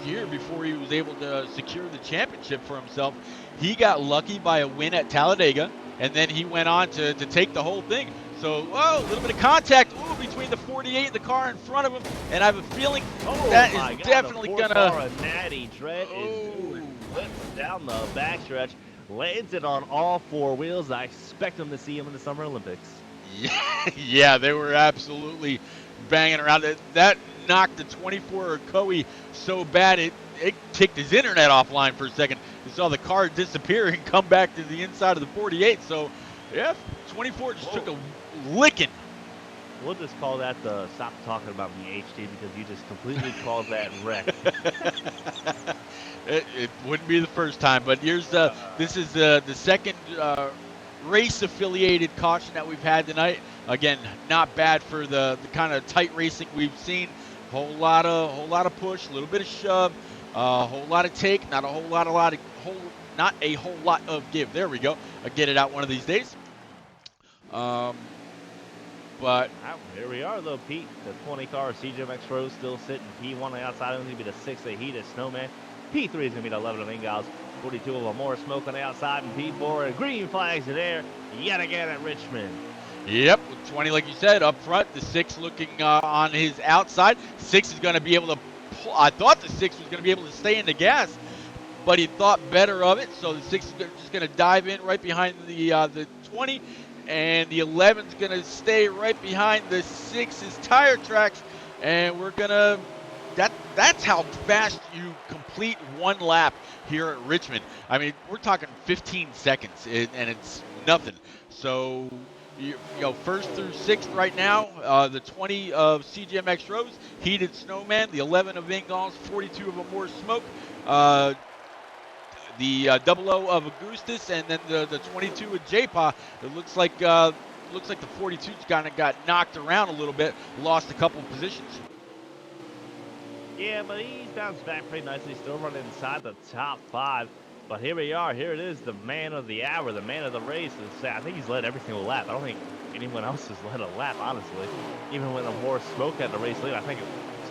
year, before he was able to secure the championship for himself, he got lucky by a win at Talladega, and then he went on to take the whole thing. So, a little bit of contact between the 48 and the car in front of him, and I have a feeling that is definitely gonna. Natty Dread is doing flips down the backstretch, lands it on all 4 wheels. I expect him to see him in the Summer Olympics. Yeah, they were absolutely banging around. That knocked the 24 of Coe so bad it kicked his internet offline for a second. You saw the car disappear and come back to the inside of the 48. So, yeah, 24 just took a licking. We'll just call that the stop talking about me, HD, because you just completely called that wreck. It wouldn't be the first time, but this is the second race affiliated caution that we've had tonight. Again, not bad for the kind of tight racing we've seen. Whole lot of push, a little bit of shove, a whole lot of take, not a whole lot of give. There we go. I'll get it out one of these days. But here we are, though, Pete. The 20 car CJMX Rose still sitting. P1 on the outside, only be the 6 of Heat of Snowman. P3 is going to be the 11 of Ingalls. 42 of a more smoke on the outside, and P4 and green flags in there yet again at Richmond. Yep, 20, like you said, up front. The 6 looking on his outside. 6 is going to be able to pull. I thought the 6 was going to be able to stay in the gas, but he thought better of it. So the 6 is just going to dive in right behind the 20. And the 11's going to stay right behind the 6's tire tracks. And we're going to that's how fast you complete one lap here at Richmond. I mean, we're talking 15 seconds, and it's nothing. So, you know, first through sixth right now, the 20 of CGMX Rose, Heated Snowman, the 11 of Ingalls, 42 of Amore Smoke, the 00 of Augustus, and then the 22 of J-Paw. It looks like the 42's kind of got knocked around a little bit, lost a couple positions. Yeah, but he's bounced back pretty nicely, still running inside the top 5. But here we are. Here it is, the man of the hour, the man of the race. I think he's led every single lap. I don't think anyone else has led a lap, honestly. Even when Amore Smoke had the race lead, I think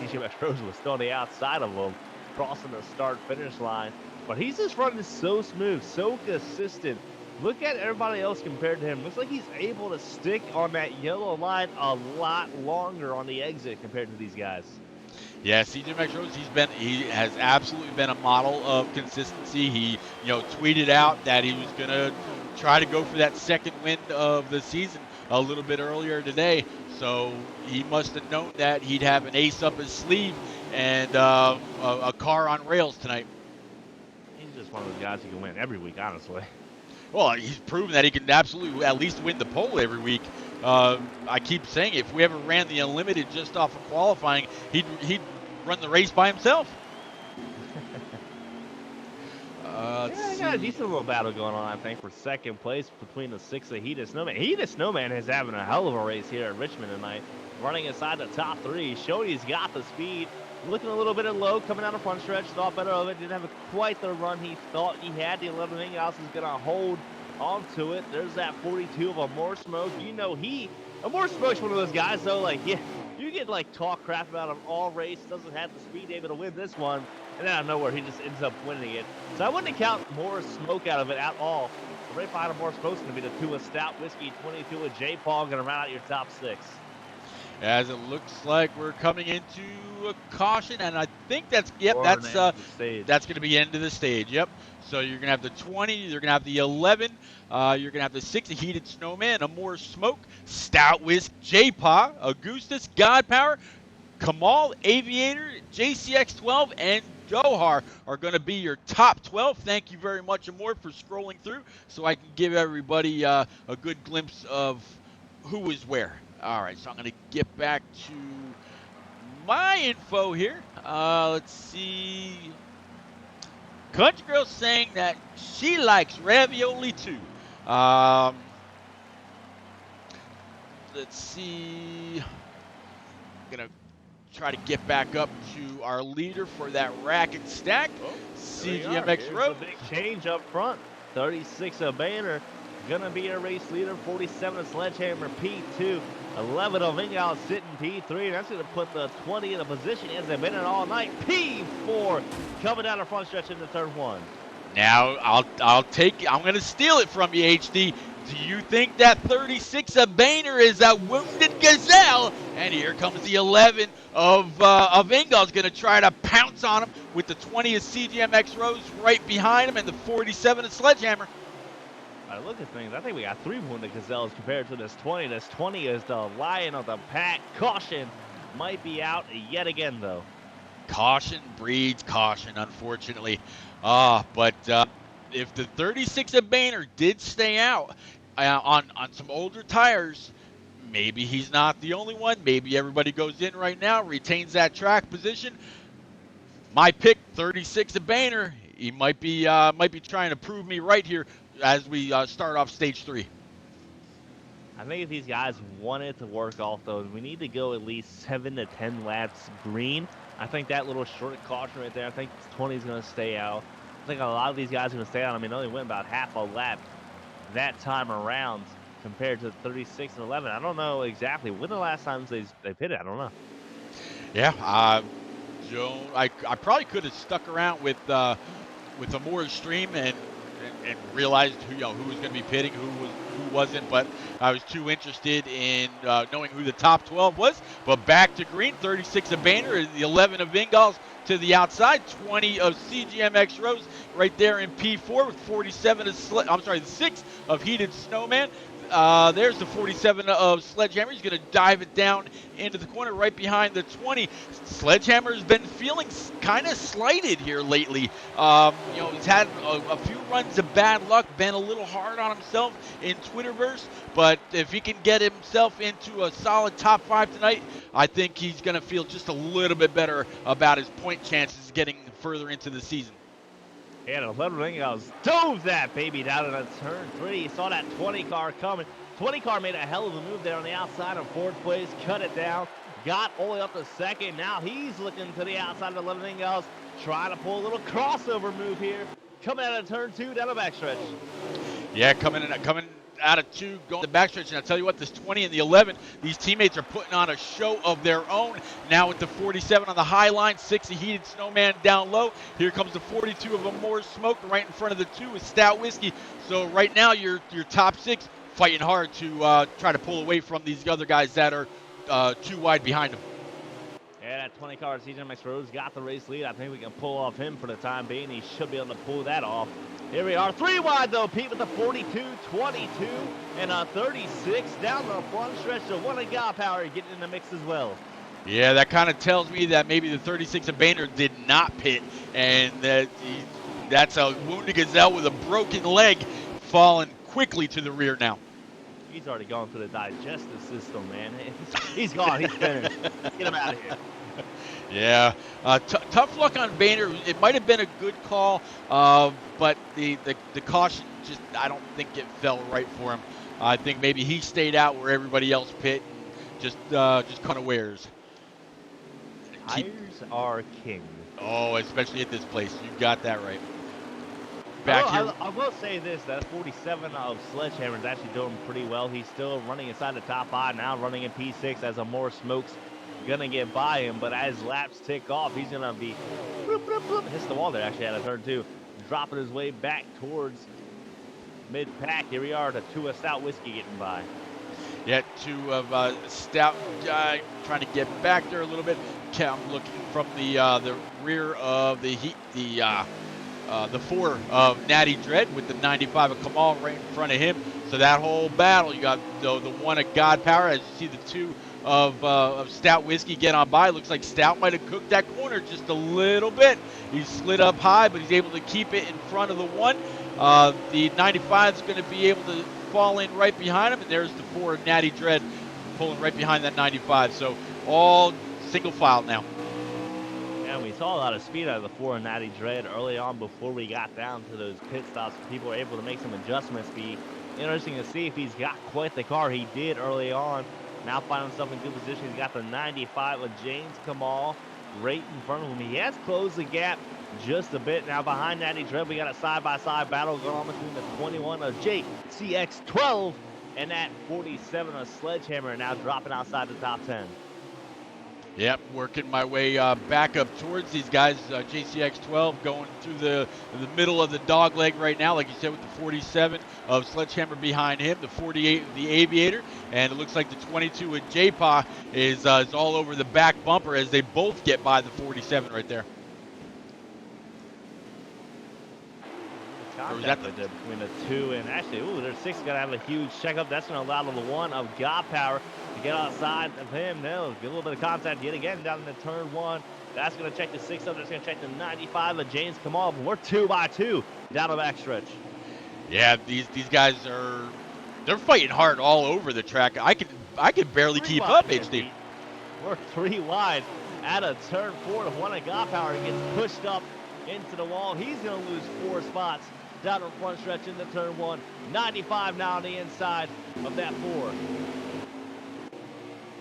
CGMX Rose was still on the outside of him, crossing the start-finish line. But he's just running so smooth, so consistent. Look at everybody else compared to him. Looks like he's able to stick on that yellow line a lot longer on the exit compared to these guys. Yeah, CJ Rose, he has absolutely been a model of consistency. He, tweeted out that he was going to try to go for that second win of the season a little bit earlier today. So he must have known that he'd have an ace up his sleeve and a car on rails tonight. He's just one of those guys who can win every week, honestly. Well, he's proven that he can absolutely at least win the pole every week. I keep saying if we ever ran the Unlimited just off of qualifying, he'd run the race by himself. Yeah, got a decent little battle going on, I think, for second place between the 6 of Heated Snowman. Heated Snowman is having a hell of a race here at Richmond tonight, running inside the top 3, showing he's got the speed. Looking a little bit low, coming down the front stretch, thought better of it. Didn't have quite the run he thought he had. The 11 Ingalls is going to hold onto it. There's that 42 of Amore Smoke. Amore Smoke's one of those guys, though, you get, talk crap about him all race. Doesn't have the speed able to win this one. And then out of nowhere, he just ends up winning it. So I wouldn't count Amore Smoke out of it at all. Right behind Amore Smoke's going to be the 2 of Stout Whiskey, 22 of J-Paul, going to round out your top 6. As it looks like we're coming into a caution, and I think that's going to be end of the stage. Yep. So you're going to have the 20, you're going to have the 11, you're going to have the 6 of Heated Snowman, Amore Smoke, Stout Whisk, J-Paw, Augustus, God Power, Kamal, Aviator, JCX12, and Johar are going to be your top 12. Thank you very much, Amore, for scrolling through so I can give everybody a good glimpse of who is where. All right, so I'm going to get back to my info here. Let's see. Country Girl saying that she likes ravioli too. Let's see. I'm going to try to get back up to our leader for that racket stack. CGMX Road. Big change up front. 36 of Banner. Gonna be a race leader. 47 of Sledgehammer P2. 11 of Ingalls sitting P3. That's gonna put the 20 in a position as they've been in all night. P4 coming down the front stretch into turn 1. Now I'm gonna steal it from you, HD. Do you think that 36 of Boehner is a wounded gazelle? And here comes the 11 of Ingalls, gonna try to pounce on him with the 20 of CGMX Rose right behind him and the 47 of Sledgehammer. I look at things. I think we got 3 wounded gazelles compared to this 20. This 20 is the lion of the pack. Caution might be out yet again, though. Caution breeds caution, unfortunately. But if the 36 of Boehner did stay out on some older tires, maybe he's not the only one. Maybe everybody goes in right now, retains that track position. My pick, 36 of Boehner. He might be trying to prove me right here as we start off stage 3. I think if these guys want it to work off, though, we need to go at least 7 to 10 laps green. I think that little short caution right there, I think 20 is going to stay out. I think a lot of these guys are going to stay out. I mean, they only went about half a lap that time around compared to 36 and 11. I don't know exactly when the last times they pitted. I don't know. Yeah, Joe, I probably could have stuck around with a more stream and realized who was going to be pitting, who wasn't, but I was too interested in knowing who the top 12 was. But back to green, 36 of Boehner, the 11 of Ingles to the outside, 20 of CGMX Rose right there in P4 with 47 of the 6 of Heated Snowman. There's the 47 of Sledgehammer. He's going to dive it down into the corner right behind the 20. Sledgehammer's been feeling kind of slighted here lately. He's had a few runs of bad luck, been a little hard on himself in Twitterverse, but if he can get himself into a solid top 5 tonight, I think he's going to feel just a little bit better about his point chances getting further into the season. And 11 Ingles dove that baby down in a turn 3. He saw that 20 car coming. 20 car made a hell of a move there on the outside of 4th place, cut it down, got all the way up to 2nd. Now he's looking to the outside of 11 Ingles, trying to pull a little crossover move here. Coming out of turn 2 down the backstretch. Yeah, coming out of 2, going to the backstretch, and I'll tell you what, this 20 and the 11, these teammates are putting on a show of their own. Now with the 47 on the high line, 6 of Heated Snowman down low. Here comes the 42 of Amore Smoke right in front of the 2 with Stout Whiskey. So right now your top 6 fighting hard to try to pull away from these other guys that are too wide behind them. Yeah, that 20 car CGMX Rose got the race lead. I think we can pull off him for the time being. He should be able to pull that off. Here we are, 3 wide though, Pete, with the 42, 22, and a 36 down the front stretch. So one of God Power getting in the mix as well. Yeah, that kind of tells me that maybe the 36 of Boehner did not pit, and that's a wounded gazelle with a broken leg falling quickly to the rear now. He's already gone through the digestive system, man. He's gone. He's finished. Get him out of here. Yeah, tough luck on Boehner. It might have been a good call, but the caution just, I don't think it fell right for him. I think maybe he stayed out where everybody else pit and just kind of wears. Tires are king. Oh, especially at this place. You got that right. Back here. I will say this, that 47 of Sledgehammer is actually doing pretty well. He's still running inside the top 5, now running in P6 as Amore Smoke's gonna get by him, but as laps tick off, he's gonna be hits the wall there actually out of turn 2, dropping his way back towards mid-pack. Here we are, the 2 of Stout Whiskey getting by. Yeah, 2 of Stout trying to get back there a little bit. I'm looking from the rear of the 4 of Natty Dread with the 95 of Kamal right in front of him. So that whole battle, you got the 1 of God Power, as you see the 2 of Stout Whiskey get on by. Looks like Stout might have cooked that corner just a little bit. He slid up high, but he's able to keep it in front of the 1. The 95 is going to be able to fall in right behind him, and there's the 4 of Natty Dread pulling right behind that 95. So all single file now. And we saw a lot of speed out of the 4 of Natty Dread early on before we got down to those pit stops. People were able to make some adjustments. Be interesting to see if he's got quite the car he did early on. Now finding himself in good position. He's got the 95 of James Kamal right in front of him. He has closed the gap just a bit. Now behind Natty Dread, we got a side-by-side battle going on between the 21 of JCX12 and that 47 of Sledgehammer, now dropping outside the top 10. Yep, working my way back up towards these guys. JCX12 going through the middle of the dog leg right now, like you said, with the 47 of Sledgehammer behind him, the 48 of the Aviator, and it looks like the 22 of J-Paw is all over the back bumper as they both get by the 47 right there. Contact between the 2 and actually, their 6 is going to have a huge checkup. That's going to allow the 1 of God Power to get outside of him. Now, get a little bit of contact yet again down in the turn 1. That's going to check the 6 up. That's going to check the 95 of James Kamal. But we're 2 by 2 down the backstretch. Yeah, these guys they're fighting hard all over the track. I can barely Three keep wide up, here, HD. Pete. We're 3 wide at a turn 4 to one of God Power gets pushed up into the wall. He's going to lose 4 spots down the front stretch into turn 1. 95 now on the inside of that 4.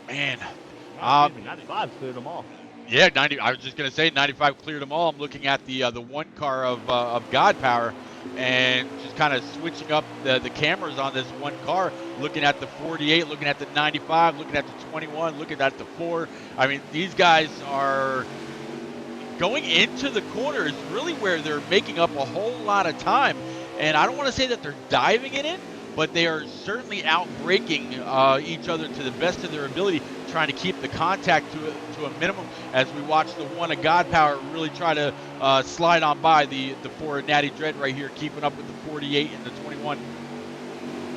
Man. Excuse me, 95 cleared them all. Yeah, 90. I was just gonna say 95 cleared them all. I'm looking at the one car of God Power, and just kind of switching up the cameras on this one car, looking at the 48, looking at the 95, looking at the 21, looking at the 4. I mean, these guys are going into the corner is really where they're making up a whole lot of time, and I don't want to say that they're diving it in, but they are certainly outbraking each other to the best of their ability, trying to keep the contact to a minimum as we watch the one of God Power really try to slide on by the 4 Natty Dread right here, keeping up with the 48 and the 21.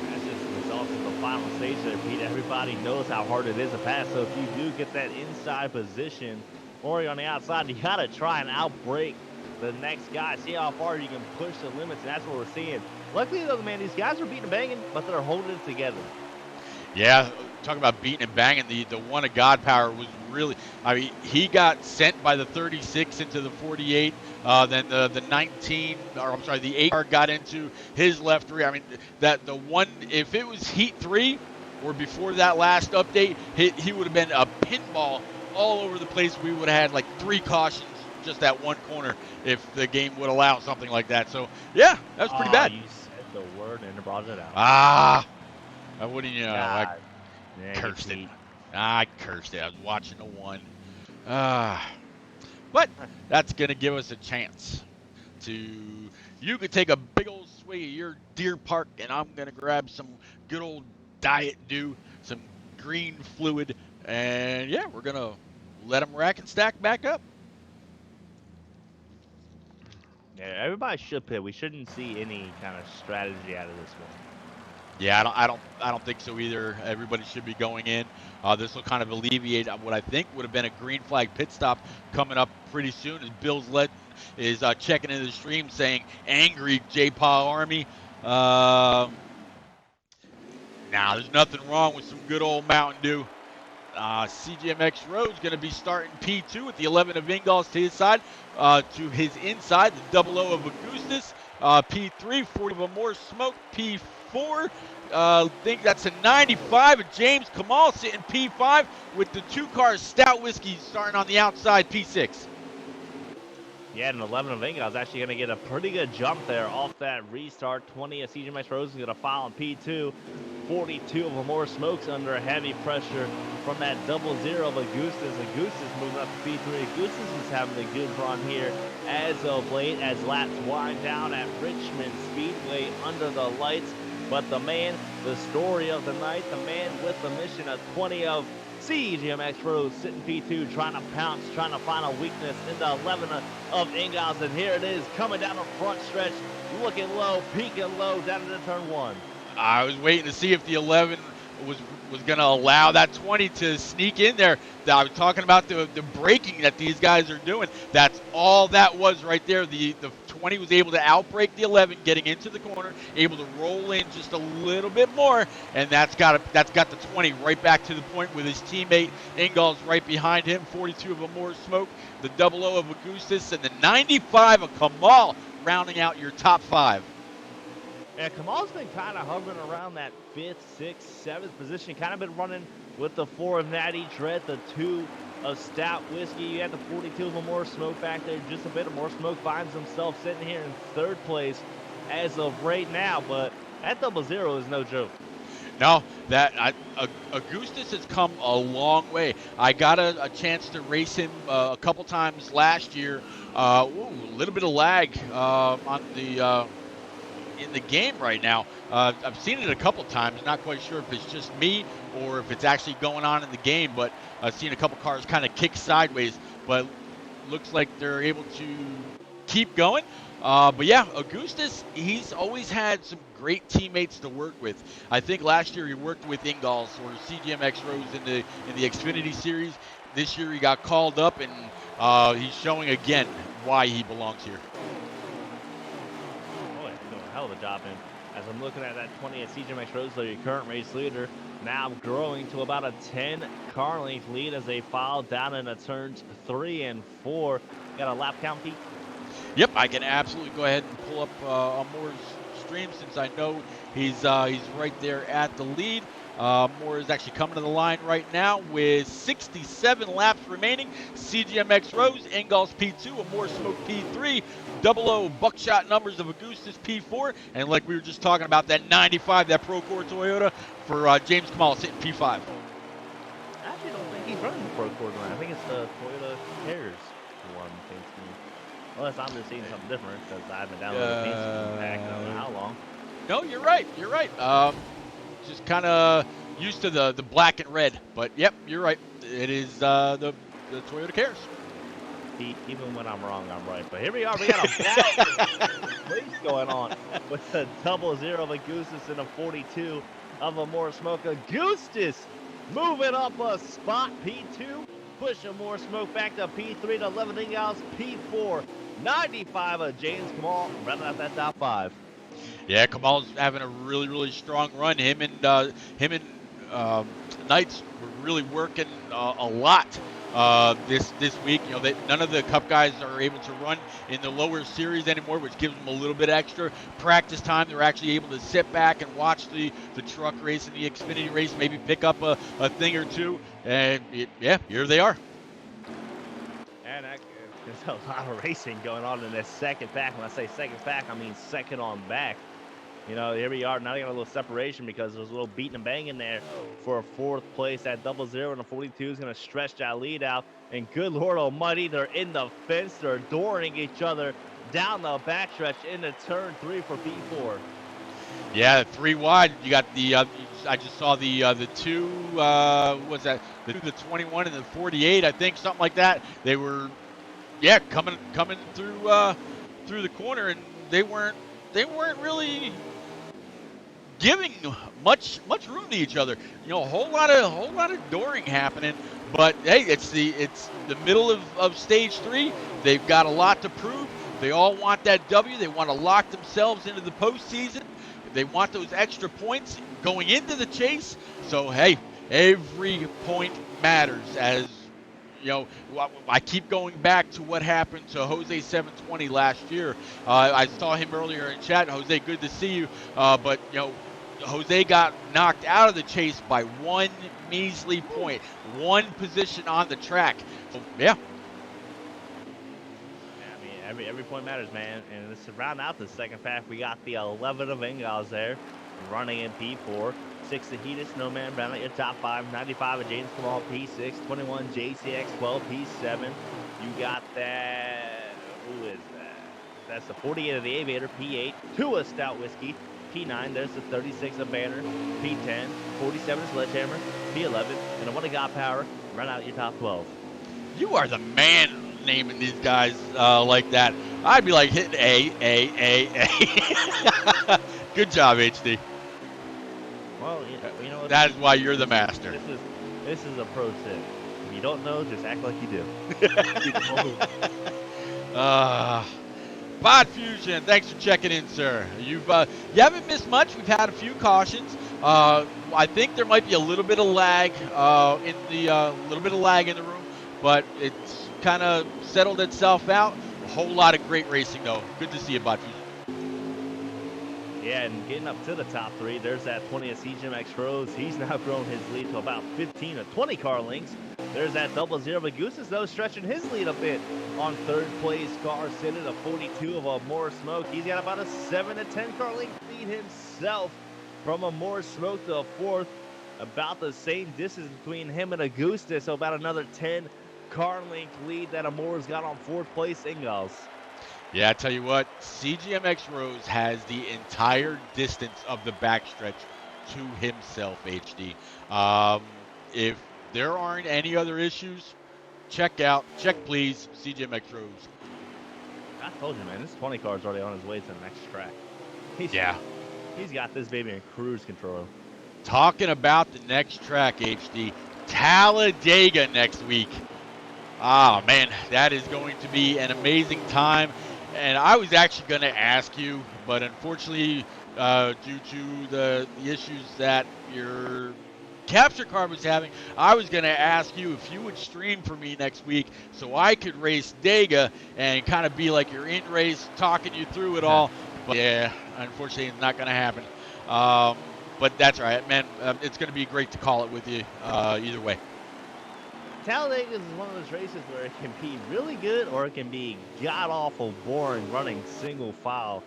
That's just the results of the final stage there, Pete. Everybody knows how hard it is to pass, so if you do get that inside position or you're on the outside, you got to try and outbreak the next guy, see how far you can push the limits, and that's what we're seeing. Luckily, though, man, these guys are beating and banging, but they're holding it together. Yeah, talking about beating and banging, the one of God Power was really, I mean, he got sent by the 36 into the 48, then the 19, or I'm sorry, the 8 car got into his left rear. I mean, that the one, if it was Heat 3 or before that last update, he would have been a pinball all over the place. We would have had like 3 cautions just that one corner if the game would allow something like that. So, yeah, that was pretty bad. You said the word and brought it out. I wouldn't, you know, I cursed it. I cursed it. I was watching the one. But that's going to give us a chance to, you could take a big old swig of your Deer Park, and I'm going to grab some good old Diet Dew, some green fluid, and yeah, we're going to let them rack and stack back up. Yeah, everybody should pit. We shouldn't see any kind of strategy out of this one. Yeah, I don't think so either. Everybody should be going in. This will kind of alleviate what I think would have been a green flag pit stop coming up pretty soon. As Bill's is checking into the stream saying, "Angry J-Paw Army." Now there's nothing wrong with some good old Mountain Dew. CGMX Road's going to be starting P2 with the 11 of Ingalls to his side, to his inside, the 00 of Augustus, P3, 40 of a more smoke, P4, think that's a 95 of James Kamal sitting P5 with the 2 cars Stout Whiskey starting on the outside, P6. Yeah, and 11 of Ingalls is actually going to get a pretty good jump there off that restart. 20 of CGMX Rose is going to file on P2. 42 of Amore Smokes under heavy pressure from that 00 of Augustus. Augustus moving up to P3. Augustus is having a good run here as of late as laps wind down at Richmond Speedway under the lights. But the man, the story of the night, the man with the mission of 20 of CGMX Rose sitting P2, trying to pounce, trying to find a weakness in the 11 of Ingalls. And here it is, coming down the front stretch, looking low, peaking low down into turn 1. I was waiting to see if the 11 was going to allow that 20 to sneak in there. I was talking about the braking that these guys are doing. That's all that was right there. The 20 was able to outbrake the 11, getting into the corner, able to roll in just a little bit more, and that's got the 20 right back to the point with his teammate Ingalls right behind him. 42 of Amore Smoke, the 00 of Augustus, and the 95 of Kamal rounding out your top 5. Yeah, Kamal's been kind of hovering around that 5th, 6th, 7th position. Kind of been running with the 4 of Natty Dread, the 2 of Stout Whiskey. You had the 42 of More Smoke back there. Just a bit of More Smoke finds himself sitting here in 3rd place as of right now. But that 00 is no joke. No, Augustus has come a long way. I got a chance to race him a couple times last year. A little bit of lag on the in the game right now. I've seen it a couple times. Not quite sure if it's just me or if it's actually going on in the game, but I've seen a couple cars kind of kick sideways, but looks like they're able to keep going. But yeah, Augustus, he's always had some great teammates to work with. I think last year he worked with Ingalls or CGMX Rose in the Xfinity series. This year he got called up, and he's showing again why he belongs here. Hell of a job As I'm looking at that 20 at CJ Rose, your current race leader, now growing to about a 10 car length lead as they file down into turns 3 and 4. Got a lap count, Pete? Yep, I can absolutely go ahead and pull up Moore's stream since I know he's right there at the lead. Moore is actually coming to the line right now with 67 laps remaining. CGMX Rose, Ingalls P2, a Moore Smoke P3, 00 Buckshot Numbers of Augustus P4, and like we were just talking about, that 95, that Procore Toyota for James Kamal sitting P5. I actually don't think he's running the Procore line. I think it's the Toyota Cares one. Unless I'm just seeing something different because I haven't downloaded the paint pack in I don't know how long. No, you're right. You're right. Just kind of used to the black and red, but yep, you're right. It is the Toyota Cares. Even when I'm wrong, I'm right. But here we are. We got a battle race going on with a 00 of Augustus and a 42 of a Moore Smoke. Augustus moving up a spot, P2. Pushing Moore Smoke back to P3 to 11 Ingalls, P4, 95 of James Kamal, running out that top 5. Yeah, Kamal's having a really, really strong run. Him and Knights were really working a lot this week. You know, none of the Cup guys are able to run in the lower series anymore, which gives them a little bit extra practice time. They're actually able to sit back and watch the truck race and the Xfinity race, maybe pick up a thing or two. And yeah, here they are. And there's a lot of racing going on in this second pack. When I say second pack, I mean second on back. You know, here we are. Now they got a little separation because there's a little beating and banging there for a 4th place. That 00 and a 42 is going to stretch that lead out. And good Lord Almighty, they're in the fence. They're adoring each other down the backstretch into turn 3 for P4. Yeah, 3 wide. You got the. I just saw the 2. What's that? The 21 and the 48. I think something like that. They were, yeah, coming through the corner, and they weren't really giving much room to each other. You know, a whole lot of dooring happening. But hey, it's the middle of stage 3. They've got a lot to prove. They all want that W. They want to lock themselves into the postseason. They want those extra points going into the chase. So hey, every point matters. As you know, I keep going back to what happened to Jose 720 last year. I saw him earlier in chat. Jose, good to see you. But you know, Jose got knocked out of the chase by 1 measly point, 1 position on the track. So yeah. Every point matters, man. And to round out the second pack, we got the 11 of Ingalls there, running in P4. 6 of Hedis, no man, round out your top 5. 95 of James Kamal, P6. 21 JCX, 12, P7. You got that. Who is that? That's the 48 of the Aviator, P8. 2 of Stout Whiskey, P9. There's the 36 of Banner, P10. 47 of Sledgehammer, P11. And a 1 of God Power, run out your top 12. You are the man naming these guys like that. I'd be like hitting A. Good job, HD. Well, you know what? That is why you're the master. This is a pro tip. If you don't know, just act like you do. Bot Fusion, thanks for checking in, sir. You haven't missed much. We've had a few cautions. I think there might be a little bit of lag in the room, but it's kind of settled itself out. A whole lot of great racing, though. Good to see you, Bot Fusion. Yeah, and getting up to the top 3, there's that 20 of CGMX Rose. He's now grown his lead to about 15 of 20 car lengths. There's that 00 of Augustus, though, stretching his lead a bit on 3rd place car, sitting at a 42 of a Moore Smoke. He's got about a 7 to 10 car length lead himself from a Moore Smoke to a 4th. About the same distance between him and Augustus, so about another 10 car length lead that Moore's got on 4th place Ingalls. Yeah, I tell you what, CGMX Rose has the entire distance of the backstretch to himself, HD. If there aren't any other issues, check please, CGMX Rose. I told you, man, this 20 car is already on his way to the next track. He's got this baby in cruise control. Talking about the next track, HD, Talladega next week. Oh, man, that is going to be an amazing time. And I was actually going to ask you, but unfortunately, due to the issues that your capture card was having. I was going to ask you if you would stream for me next week so I could race Dega and kind of be like your in race, talking you through it all. But yeah, unfortunately, it's not going to happen. But that's all right, man. It's going to be great to call it with you either way. Talladega is one of those races where it can be really good or it can be god-awful boring running single file.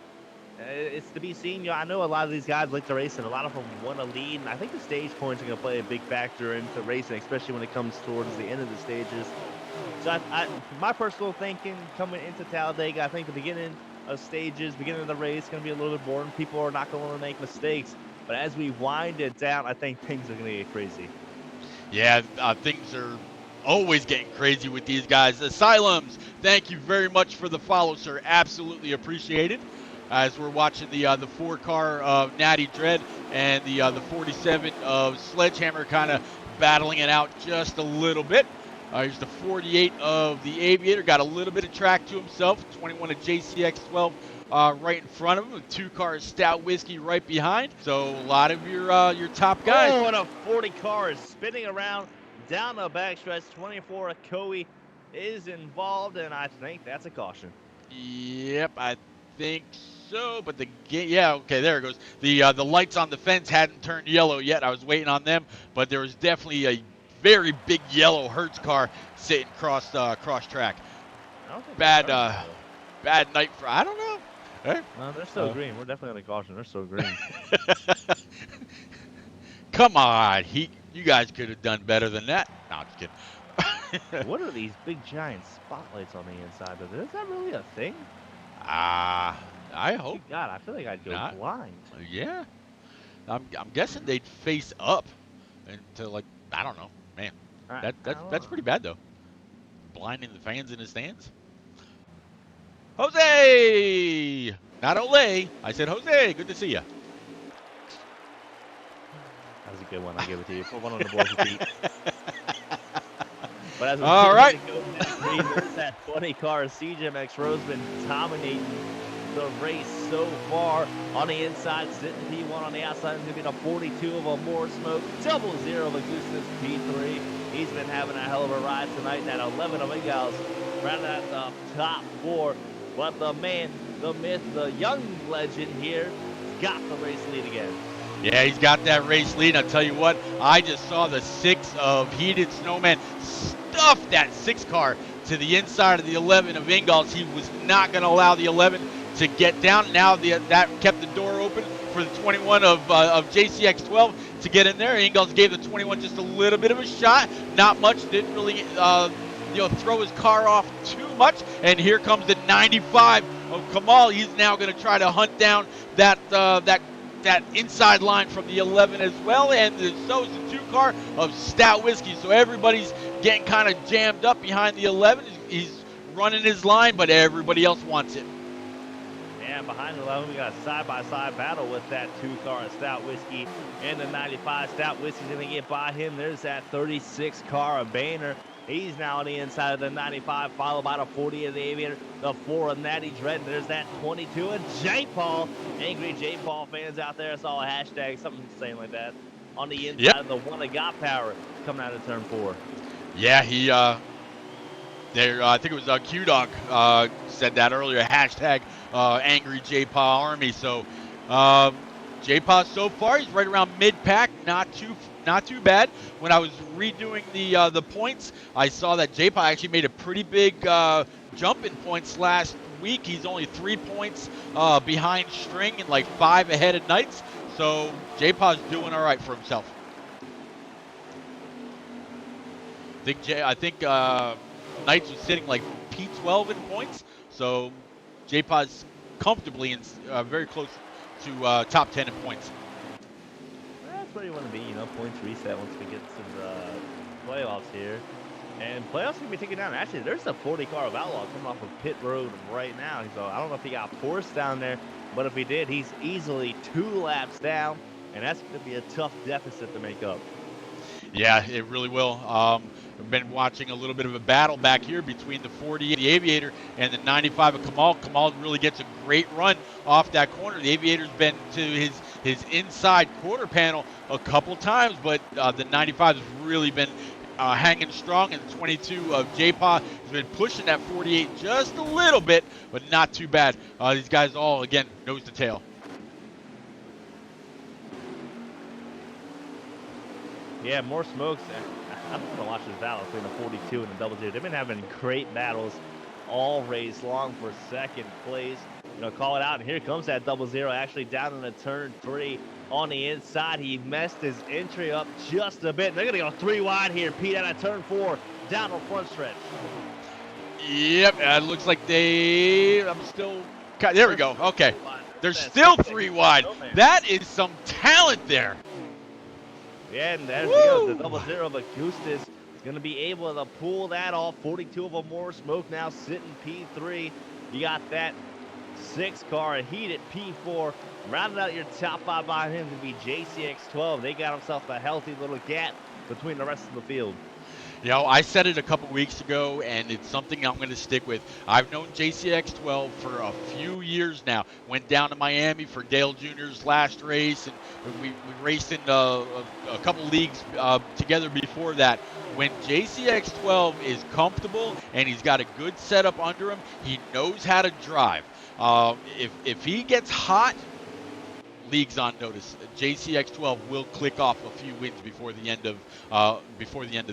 It's to be seen. You know, I know a lot of these guys like to race, and a lot of them want to lead. And I think the stage points are going to play a big factor into racing, especially when it comes towards the end of the stages. So, my personal thinking coming into Talladega, I think the beginning of stages, beginning of the race, is going to be a little bit boring. People are not going to make mistakes. But as we wind it down, I think things are going to get crazy. Yeah, things are always getting crazy with these guys. Asylums, thank you very much for the follow, sir. Absolutely appreciated. As we're watching the 4-car of Natty Dread and the 47 of Sledgehammer kind of battling it out just a little bit. Here's the 48 of the Aviator, got a little bit of track to himself. 21 of JCX12 right in front of him. 2 cars Stout Whiskey right behind. So a lot of your top guys. Oh, and a 40 car is spinning around down the backstretch. 24 of Coey is involved, and I think that's a caution. Yep, I think so, but yeah, okay, there it goes. The lights on the fence hadn't turned yellow yet. I was waiting on them, but there was definitely a very big yellow Hertz car sitting cross track. Bad night for, I don't know. Hey. No, they're still green. We're definitely on a caution. They're still green. Come on, you guys could have done better than that. No, I'm just kidding. What are these big giant spotlights on the inside of it? Is that really a thing? I hope. God, I feel like I'd go blind. Yeah, I'm guessing they'd face up, into like, I don't know, man. That's pretty bad though. Blinding the fans in the stands. Jose, not Ole. I said Jose. Good to see you. That was a good one. I give it to you. Put one on the board's feet. But as all right. There's that 20 car CJMX Roseman dominating the race so far. On the inside, sitting P1 on the outside, is going to be the 42 of a More Smoke, 00 of a Gooseness P3. He's been having a hell of a ride tonight. That 11 of Ingals rounded out the top 4. But the man, the myth, the young legend here got the race lead again. Yeah, he's got that race lead. I'll tell you what, I just saw the 6 of Heated Snowman stuff that 6 car to the inside of the 11 of Ingalls. He was not going to allow the 11 to get down. Now that kept the door open for the 21 of JCX12 to get in there. Ingalls gave the 21 just a little bit of a shot. Not much. Didn't really throw his car off too much. And here comes the 95 of Kamal. He's now going to try to hunt down that inside line from the 11 as well, and so is the 2 car of Stout Whiskey. So everybody's getting kind of jammed up behind the 11. He's running his line, but everybody else wants it. And behind the 11, we got a side-by-side battle with that 2 car of Stout Whiskey and the 95. Stout Whiskey's going to get by him. There's that 36 car of Boehner. He's now on the inside of the 95, followed by the 40 of the Aviator, the 4 of Natty Dread. There's that 22 of J. Paul. Angry J. Paul fans out there, I saw a hashtag, something saying like that, on the inside of the 1 of Got Power coming out of turn 4. Yeah, he, I think it was Q-Dog said that earlier, hashtag Angry J. Paul Army. So J. Paul so far, he's right around mid-pack, not too bad. When I was redoing the points, I saw that J-Paw actually made a pretty big jump in points last week. He's only 3 points behind String and like 5 ahead of Knights. So J-Paw's doing all right for himself. I think Knights was sitting like P12 in points. So J-Paw's comfortably in very close to top 10 in points. That's where you want to be, points reset once we get to the playoffs here. And playoffs can be taken down. Actually, there's a 40 car of Outlaw coming off of pit road right now. So I don't know if he got forced down there, but if he did, he's easily 2 laps down, and that's going to be a tough deficit to make up. Yeah, it really will. We've been watching a little bit of a battle back here between the 48, the Aviator, and the 95 of Kamal. Kamal really gets a great run off that corner. The Aviator's been to his inside quarter panel a couple times, but the 95 has really been hanging strong, and the 22 of J-Pa has been pushing that 48 just a little bit, but not too bad. These guys all, again, nose to tail. Yeah, more smokes. I'm going to watch this battle between the 42 and the double zero. They've been having great battles all race long for second place. You know, call it out, and here comes that double zero actually down in the turn 3 on the inside. He messed his entry up just a bit. They're going to go 3 wide here. Pete out of turn 4 down the front stretch. Yep, it looks like I'm still, there we go. Okay, they're still 3 wide. That is some talent there. Yeah, and there she goes, the double zero of Augustus is going to be able to pull that off. 42 of a more smoke now sitting P3. You got that 6 car, a heated P4. Rounding out your top 5 behind him to be JCX12. They got themselves a healthy little gap between the rest of the field. You know, I said it a couple weeks ago, and it's something I'm going to stick with. I've known JCX12 for a few years now. Went down to Miami for Dale Jr.'s last race, and we raced in a couple leagues together before that. When JCX12 is comfortable and he's got a good setup under him, he knows how to drive. If he gets hot, league's on notice. JCX12 will click off a few wins before the end of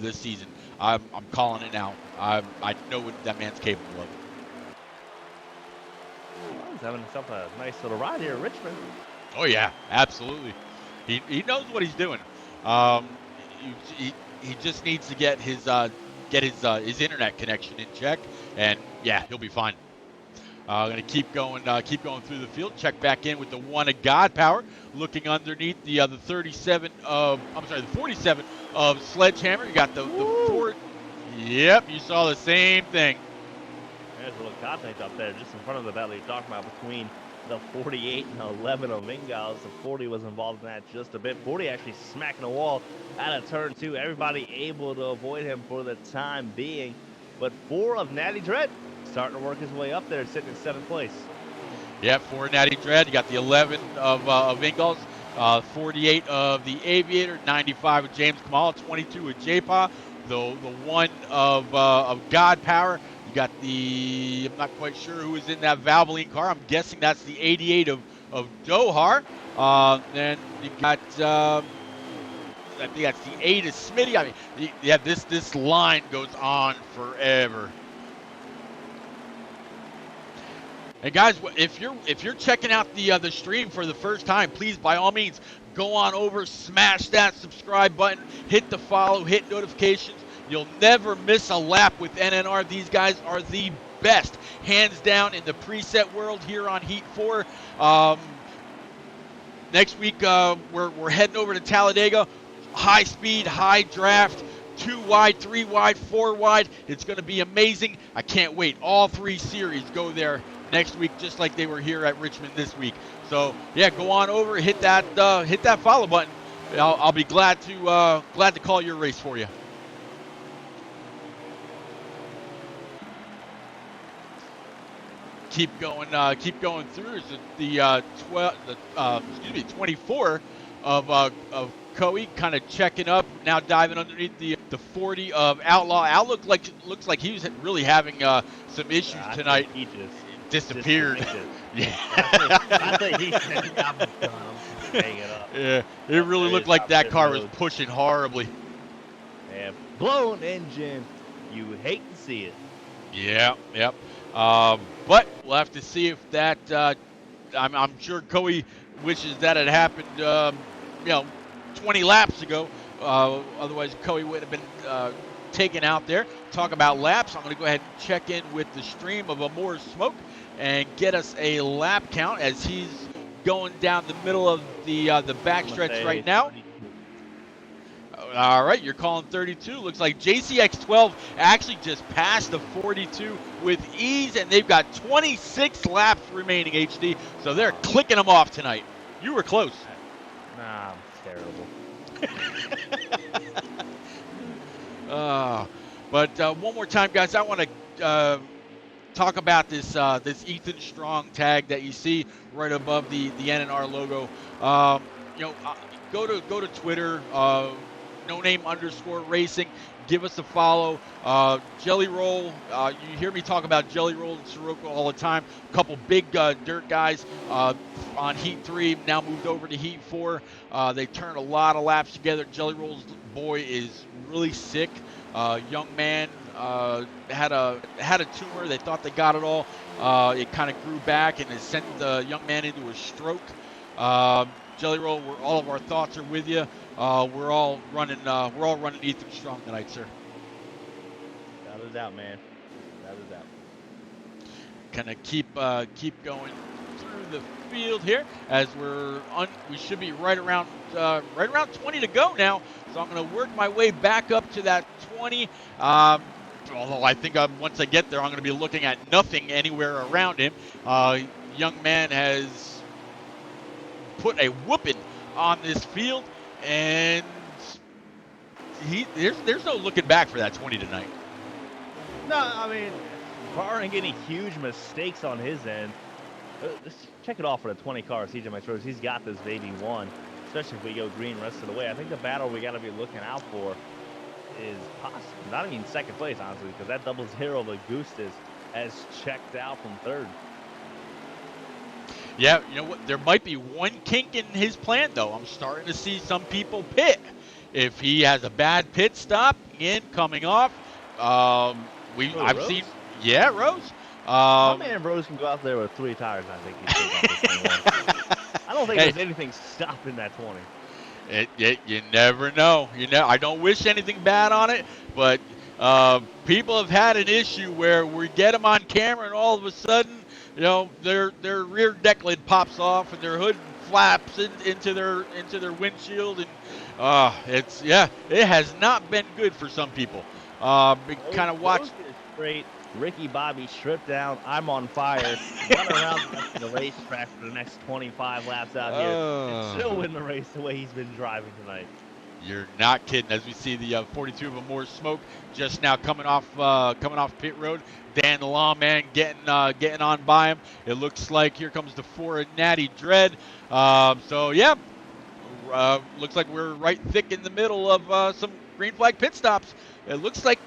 this season. I'm calling it now. I know what that man's capable of. Well, he's having himself a nice little ride here at Richmond. Oh yeah, absolutely. He knows what he's doing. He just needs to get his internet connection in check, and yeah, he'll be fine. Going to keep going through the field. Check back in with the 1 of God Power, looking underneath the 47 of the 47 of Sledgehammer. You got the 4. Yep, you saw the same thing. There's a little contact up there, just in front of the battle you're talking about between the 48 and 11 of Mingals. The 40 was involved in that just a bit. 40 actually smacking the wall out of turn 2. Everybody able to avoid him for the time being, but 4 of Natty Dread starting to work his way up there, sitting in 7th place. Yeah, 4 Natty Dread. You got the 11 of Ingalls, 48 of the Aviator, 95 of James Kamal, 22 of J-Pa, the 1 of God Power. You got I'm not quite sure who is in that Valvoline car. I'm guessing that's the 88 of Dohar. Then you got I think that's the 8 of Smitty. I mean, yeah, this line goes on forever. And guys, if you're checking out the stream for the first time, please by all means go on over, smash that subscribe button, hit the follow, hit notifications. You'll never miss a lap with NNR. These guys are the best, hands down, in the preset world here on Heat 4. Next week we're heading over to Talladega. High speed, high draft. 2 wide, 3 wide, 4 wide. It's going to be amazing. I can't wait. All 3 series go there next week, just like they were here at Richmond this week. So yeah, go on over, hit that follow button. I'll be glad to call your race for you. Keep going through. So the 24 of Coe kind of checking up, now diving underneath the 40 of Outlaw. Looks like he was really having some issues tonight. He just disappeared. Yeah. I think he said, I'm done. I'm hanging up. Yeah, it really looked like that car was pushing horribly. Yeah, blown engine. You hate to see it. Yeah, yep. But we'll have to see if that. I'm sure Coe wishes that had happened. 20 laps ago. Otherwise, Coe would have been taken out there. Talk about laps. I'm going to go ahead and check in with the stream of Amore Smoke and get us a lap count as he's going down the middle of the backstretch right now. All right, you're calling 32. Looks like JCX12 actually just passed the 42 with ease, and they've got 26 laps remaining, HD. So they're clicking them off tonight. You were close. Nah, I'm terrible. But one more time, guys, I want to talk about this Ethan Strong tag that you see right above the NNR logo. You know, go to Twitter, no name underscore racing. Give us a follow. Jelly Roll, you hear me talk about Jelly Roll and Sirocco all the time. A couple big dirt guys on Heat 3, now moved over to Heat 4. They turn a lot of laps together. Jelly Roll's boy is really sick. Young man had a tumor. They thought they got it all. It kind of grew back and it sent the young man into a stroke. Jelly Roll, all of our thoughts are with you. We're all running Ethan Strong tonight, sir. Without a doubt, man. Without a doubt. Kind of keep going through the field here as we should be right around 20 to go now. So I'm going to work my way back up to that 20. Although I think once I get there, I'm going to be looking at nothing anywhere around him. Young man has put a whooping on this field, and there's no looking back for that 20 tonight. No, I mean, barring any huge mistakes on his end, let's check it off for the 20 car, CJ Maestros. He's got this baby won, especially if we go green rest of the way. I think the battle we got to be looking out for is possible, not even second place, honestly, because that 00 of Augustus has checked out from third. Yeah, you know what? There might be one kink in his plan, though. I'm starting to see some people pit. If he has a bad pit stop coming off, I've Rose? seen, yeah, Rose. My man Rose can go out there with 3 tires. I think he's got this thing won. I don't think there's anything stopping that 20. You never know. I don't wish anything bad on it, but people have had an issue where we get them on camera and all of a sudden, their rear deck lid pops off and their hood flaps into their windshield, and it has not been good for some people. Kind of watch. Straight. Ricky Bobby stripped down. I'm on fire. Run around the racetrack for the next 25 laps out here. And still win the race the way he's been driving tonight. You're not kidding. As we see the 42 of Amore smoke just now coming off pit road. Dan the lawman getting on by him. It looks like here comes the 4 of Natty Dread. Looks like we're right thick in the middle of some green flag pit stops. It looks like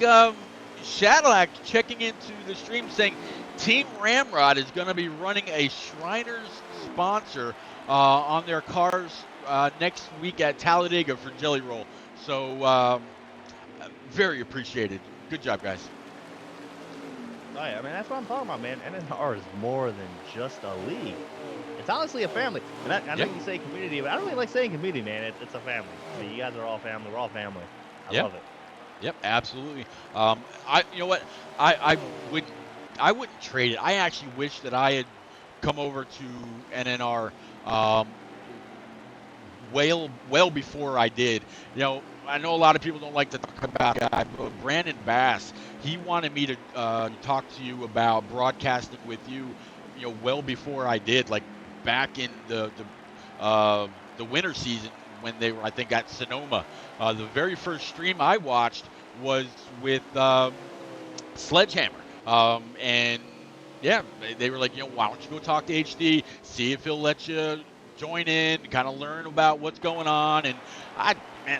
Shadlack checking into the stream saying Team Ramrod is going to be running a Shriners sponsor on their cars next week at Talladega for Jelly Roll. So very appreciated. Good job, guys. Oh, yeah, I mean, that's what I'm talking about, man. NNR is more than just a league. It's honestly a family. And I know you say community, but I don't really like saying community, man. It's a family. I mean, you guys are all family. We're all family. I love it. Yep, absolutely. You know what? I wouldn't trade it. I actually wish that I had come over to NNR well before I did. I know a lot of people don't like to talk about that guy, but Brandon Bass, he wanted me to talk to you about broadcasting with you, well before I did, like back in the winter season when they were, I think, at Sonoma. The very first stream I watched was with Sledgehammer. And yeah, they were like, why don't you go talk to HD, see if he'll let you join in, kind of learn about what's going on. And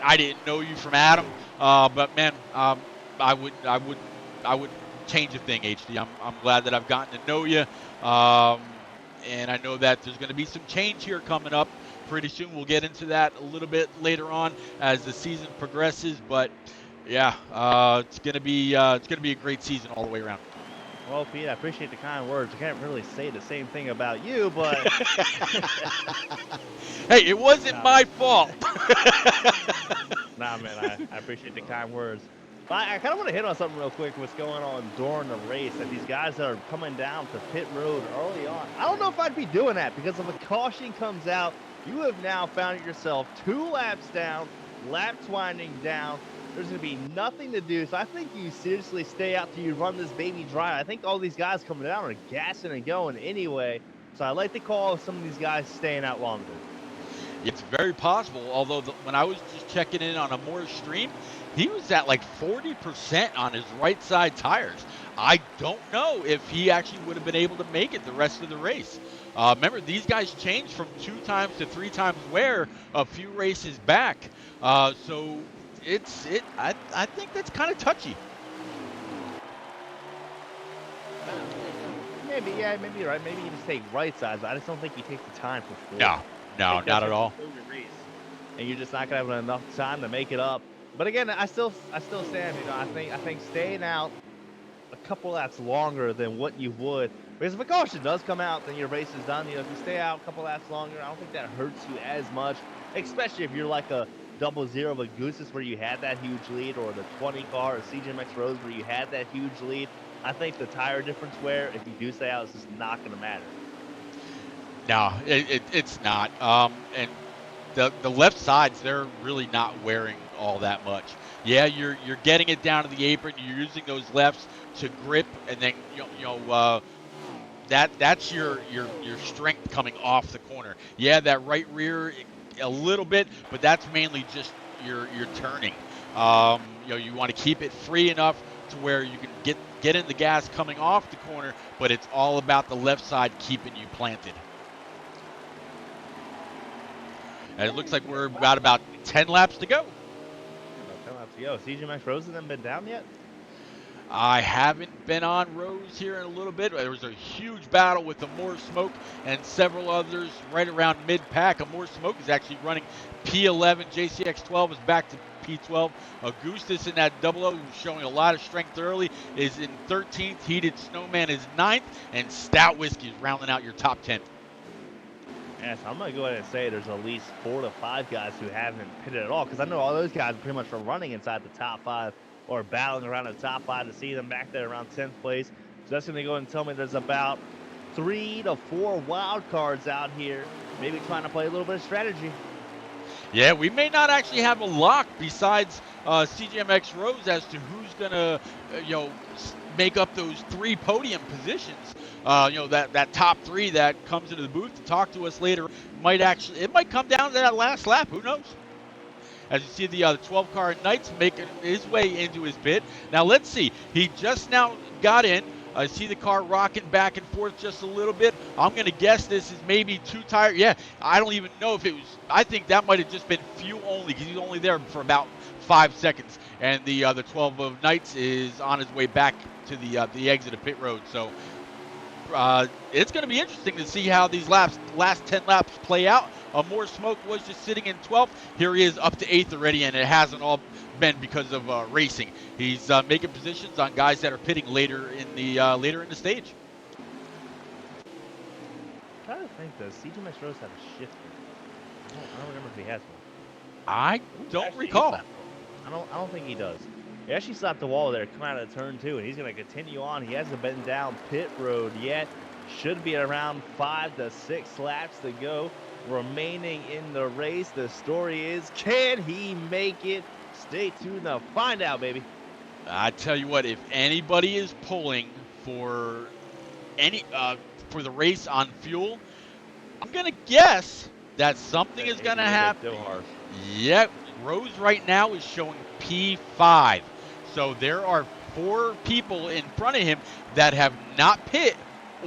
I didn't know you from Adam, but man, I wouldn't change a thing, HD. I'm glad that I've gotten to know you. And I know that there's going to be some change here coming up pretty soon. We'll get into that a little bit later on as the season progresses. But yeah, it's going to be a great season all the way around. Well, Pete, I appreciate the kind words. I can't really say the same thing about you, but hey, it wasn't my fault. Nah, man, I appreciate the kind words. But I kind of want to hit on something real quick. What's going on during the race? That these guys that are coming down to pit road early on. I don't know if I'd be doing that because if a caution comes out, you have now found yourself 2 laps down, laps winding down. There's going to be nothing to do. So I think you seriously stay out till you run this baby dry. I think all these guys coming down are gassing and going anyway. So I like to call some of these guys staying out longer. It's very possible, although when I was just checking in on a Moore's stream, he was at like 40% on his right side tires. I don't know if he actually would have been able to make it the rest of the race. Remember, these guys changed from 2 times to 3 times wear a few races back. So I think that's kind of touchy. Maybe, yeah, maybe you're right. Maybe you just take right side, but I just don't think you take the time for four. No, I no, think not that's at all. just a slower race, and you're just not gonna have enough time to make it up. But again, I still stand. You know, I think staying out a couple laps longer than what you would, because if a caution does come out, then your race is done. You know, if you stay out a couple laps longer, I don't think that hurts you as much, especially if you're like a 00 of Augustus where you had that huge lead, or the 20 car or CGMX Rose where you had that huge lead. I think the tire difference wear, if you do stay out, is just not going to matter. No, it's not. And the left sides, they're really not wearing all that much. Yeah, you're getting it down to the apron. You're using those lefts to grip, and then that's your strength coming off the corner. Yeah, that right rear a little bit, but that's mainly just your turning. You want to keep it free enough to where you can get in the gas coming off the corner, but it's all about the left side keeping you planted. And it looks like we're about 10 laps to go. About 10 laps to go. CGMX Rose hasn't been down yet? I haven't been on Rose here in a little bit. There was a huge battle with the More Smoke and several others right around mid-pack. More Smoke is actually running P11. JCX12 is back to P12. Augustus in that 00, who's showing a lot of strength early, is in 13th. Heated Snowman is 9th. And Stout Whiskey is rounding out your top 10. Yeah, so I'm going to go ahead and say there's at least 4 to 5 guys who haven't pitted at all, because I know all those guys pretty much are running inside the top 5 or battling around the top 5 to see them back there around 10th place. So that's going to go and tell me there's about 3 to 4 wild cards out here, maybe trying to play a little bit of strategy. Yeah, we may not actually have a lock besides CGMX Rose as to who's going to, make up those 3 podium positions. That top 3 that comes into the booth to talk to us later it might come down to that last lap. Who knows? As you see the 12 car Knights making his way into his pit. Now let's see. He just now got in. I see the car rocking back and forth just a little bit. I'm going to guess this is maybe 2 tire. Yeah, I don't even know if it was. I think that might have just been fuel only because he's only there for about 5 seconds. And the 12 of Knights is on his way back to the exit of pit road. So it's going to be interesting to see how these last 10 laps play out. More Smoke was just sitting in 12th. Here he is up to 8th already, and it hasn't all been because of racing. He's making positions on guys that are pitting later in the stage. I'm trying to think, does CGMX Rose have a shifter? I don't remember if he has one. I don't recall. I don't think he does. He actually slapped the wall there, come out of turn 2, and he's going to continue on. He hasn't been down pit road yet. Should be around 5 to 6 laps to go remaining in the race. The story is, can he make it? Stay tuned to find out, baby. I tell you what, if anybody is pulling for for the race on fuel, I'm going to guess that something is going to happen. Yep, Rose right now is showing P5. So there are 4 people in front of him that have not pit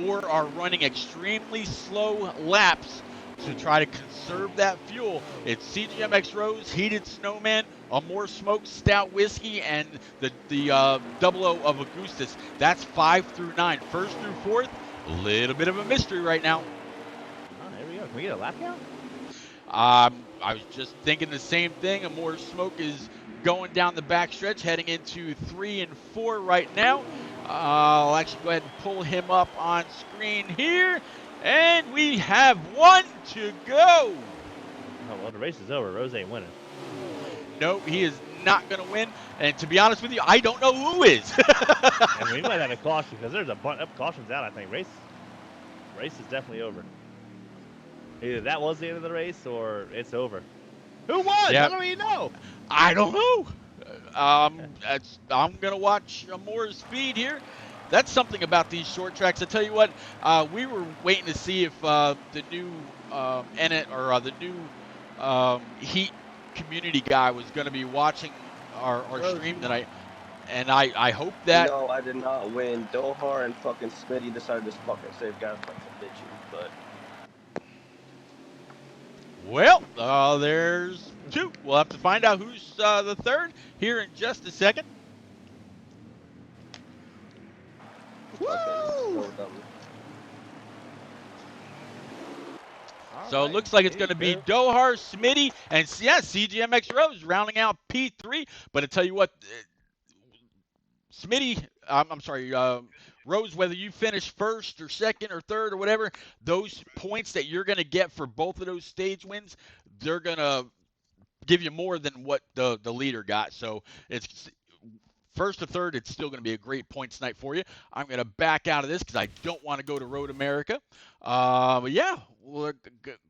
or are running extremely slow laps to try to conserve that fuel. It's CGMX Rose, Heated Snowman, More Smoke, Stout Whiskey, and the 00 of Augustus. That's 5 through 9. 1st through 4th, a little bit of a mystery right now. Oh, there we go. Can we get a lap count? I was just thinking the same thing. More Smoke is going down the back stretch, heading into 3 and 4 right now. I'll actually go ahead and pull him up on screen here. And we have 1 to go. Oh, well, the race is over. Rose ain't winning. No, he is not going to win. And to be honest with you, I don't know who is. And we might have a caution because there's a bunch of cautions out, I think. Race is definitely over. Either that was the end of the race or it's over. Who won? Yep. How do we know? I don't know. I'm going to watch Moore's speed here. That's something about these short tracks. I tell you what, we were waiting to see if the new NNR or the new Heat community guy was going to be watching our Rose, stream tonight, and I hope that. no, I did not win. Dohar and fucking Smitty decided to fucking save gas like some bitches, but Well, there's two. We'll have to find out who's the third here in just a second. fucking Woo! go with them. All So it right, looks like it's there going you to be go. Dohar, Smitty, and yeah, CGMX Rose rounding out P3. But I tell you what, Smitty, I'm sorry, Rose, whether you finish first or second or third or whatever, those points that you're going to get for both of those stage wins, they're going to give you more than what the leader got. So it's first to third, it's still going to be a great points night for you. I'm going to back out of this because I don't want to go to Road America. But yeah, we'll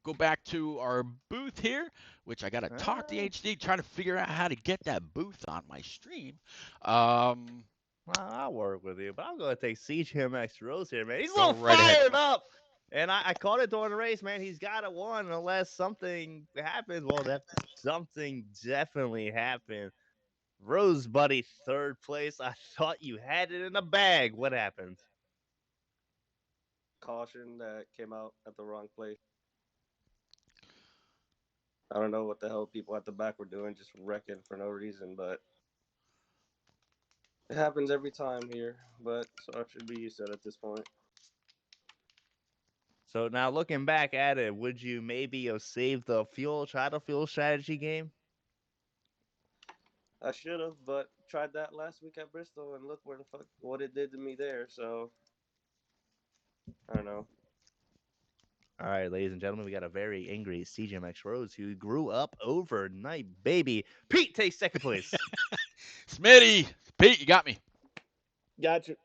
go back to our booth here, which I got to talk to Ah, HD, try to figure out how to get that booth on my stream. Um, well, I'll work with you, but I'm going to take CGMX Rose here, man. He's a go little right ahead. fired up. And I caught it during the race, man. He's got it won unless something happens. Well, that something definitely happened. Rose, buddy, third place. I thought you had it in the bag. What happened? Caution that came out at the wrong place. I don't know what the hell people at the back were doing, just wrecking for no reason, but it happens every time here. But so I should be used to it at this point. So now looking back at it, would you maybe have saved the fuel, try the fuel strategy game? I should have, but tried that last week at Bristol, and look where the fuck what it did to me there. So I don't know. All right, ladies and gentlemen, we got a very angry CGMX Rose who grew up overnight, baby. Pete takes second place. Smitty, Pete, you got me. Gotcha.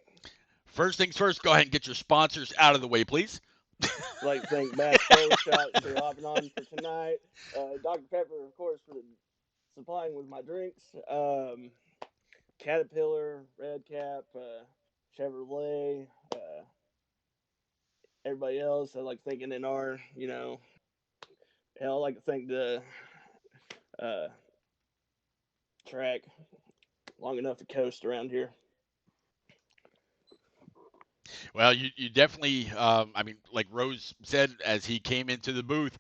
First things first, go ahead and get your sponsors out of the way, please. Like to thank Bass Pro Shops for hopping on for tonight. Dr. Pepper, of course, for supplying with my drinks. Caterpillar, Red Cap, Chevrolet, everybody else. I like to thank NNR. Hell, I like to thank the uh, track long enough to coast around here. Well, you definitely, I mean, like Rose said as he came into the booth,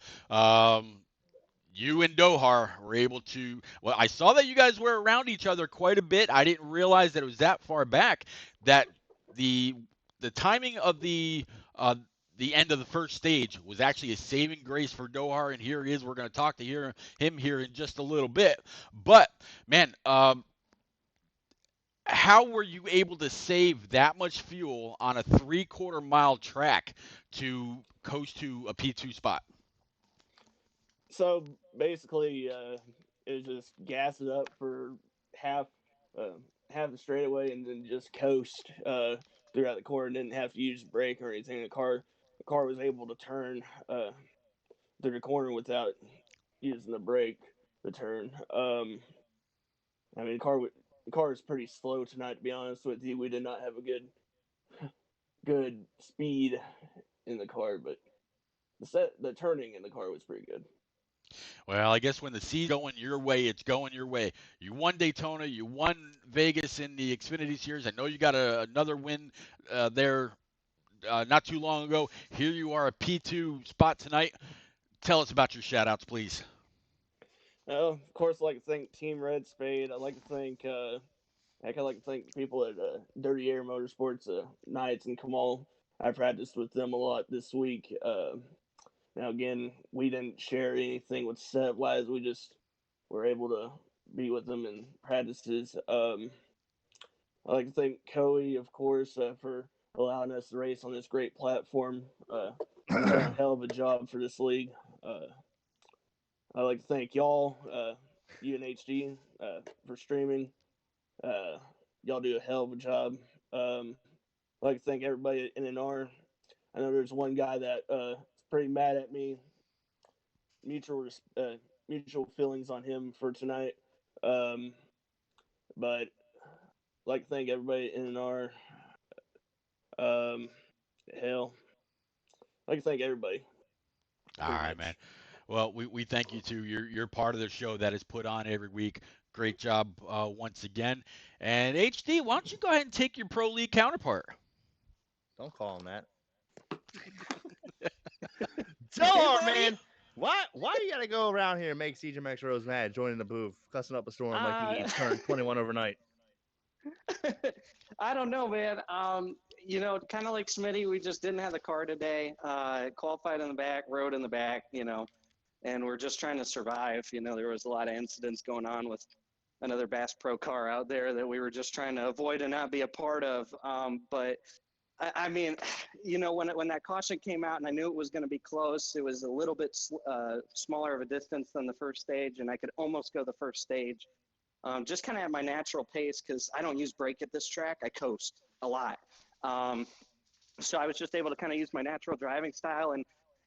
you and Dohar were able to. Well, I saw that you guys were around each other quite a bit. I didn't realize that it was that far back. That the the timing of the end of the first stage was actually a saving grace for Dohar, and here he is. We're going to talk to him here in just a little bit. But man, how were you able to save that much fuel on a 3/4 mile track to coast to a P2 spot? So basically, it was just gas it up for half uh, half the straightaway and then just coast throughout the corner. Didn't have to use brake or anything. The car was able to turn through the corner without using the brake to turn. I mean, the car was pretty slow tonight. To be honest with you, we did not have a good speed in the car, but the turning in the car was pretty good. Well, I guess when the seed's going your way, it's going your way. You won Daytona, you won Vegas in the Xfinity Series. I know you got another win there not too long ago. Here you are, a P2 spot tonight. Tell us about your shout outs, please. Of course, I like to thank Team Red Spade. I like to thank heck, I like to thank the people at Dirty Air Motorsports, Knights and Kamal. I practiced with them a lot this week. Now again, we didn't share anything with set wise. We just were able to be with them in practices. I like to thank Coey, of course, for allowing us to race on this great platform. He's done a hell of a job for this league. Uh, I'd like to thank y'all, UNHD, for streaming. Uh, y'all do a hell of a job. I'd like to thank everybody at NNR. I know there's one guy that is pretty mad at me. Mutual mutual feelings on him for tonight. Um, but I'd like to thank everybody at NNR. Um, hell, I'd like to thank everybody. All Pretty right, man. much. Well, we thank you too. You're part of the show that is put on every week. Great job once again. And HD, why don't you go ahead and take your pro league counterpart? Don't call him that. Hey, Door, buddy. man. Why you gotta go around here and make CJ Max Rose mad, joining the booth, cussing up a storm like he turned 21 overnight? I don't know, man. Kind of like Smitty, we just didn't have the car today. Qualified in the back, rode in the back, and we're just trying to survive. There was a lot of incidents going on with another Bass Pro car out there that we were just trying to avoid and not be a part of. But I mean, when that caution came out and I knew it was going to be close, it was a little bit smaller of a distance than the first stage, and I could almost go the first stage. Just kind of at my natural pace because I don't use brake at this track. I coast a lot. Um, so I was just able to kind of use my natural driving style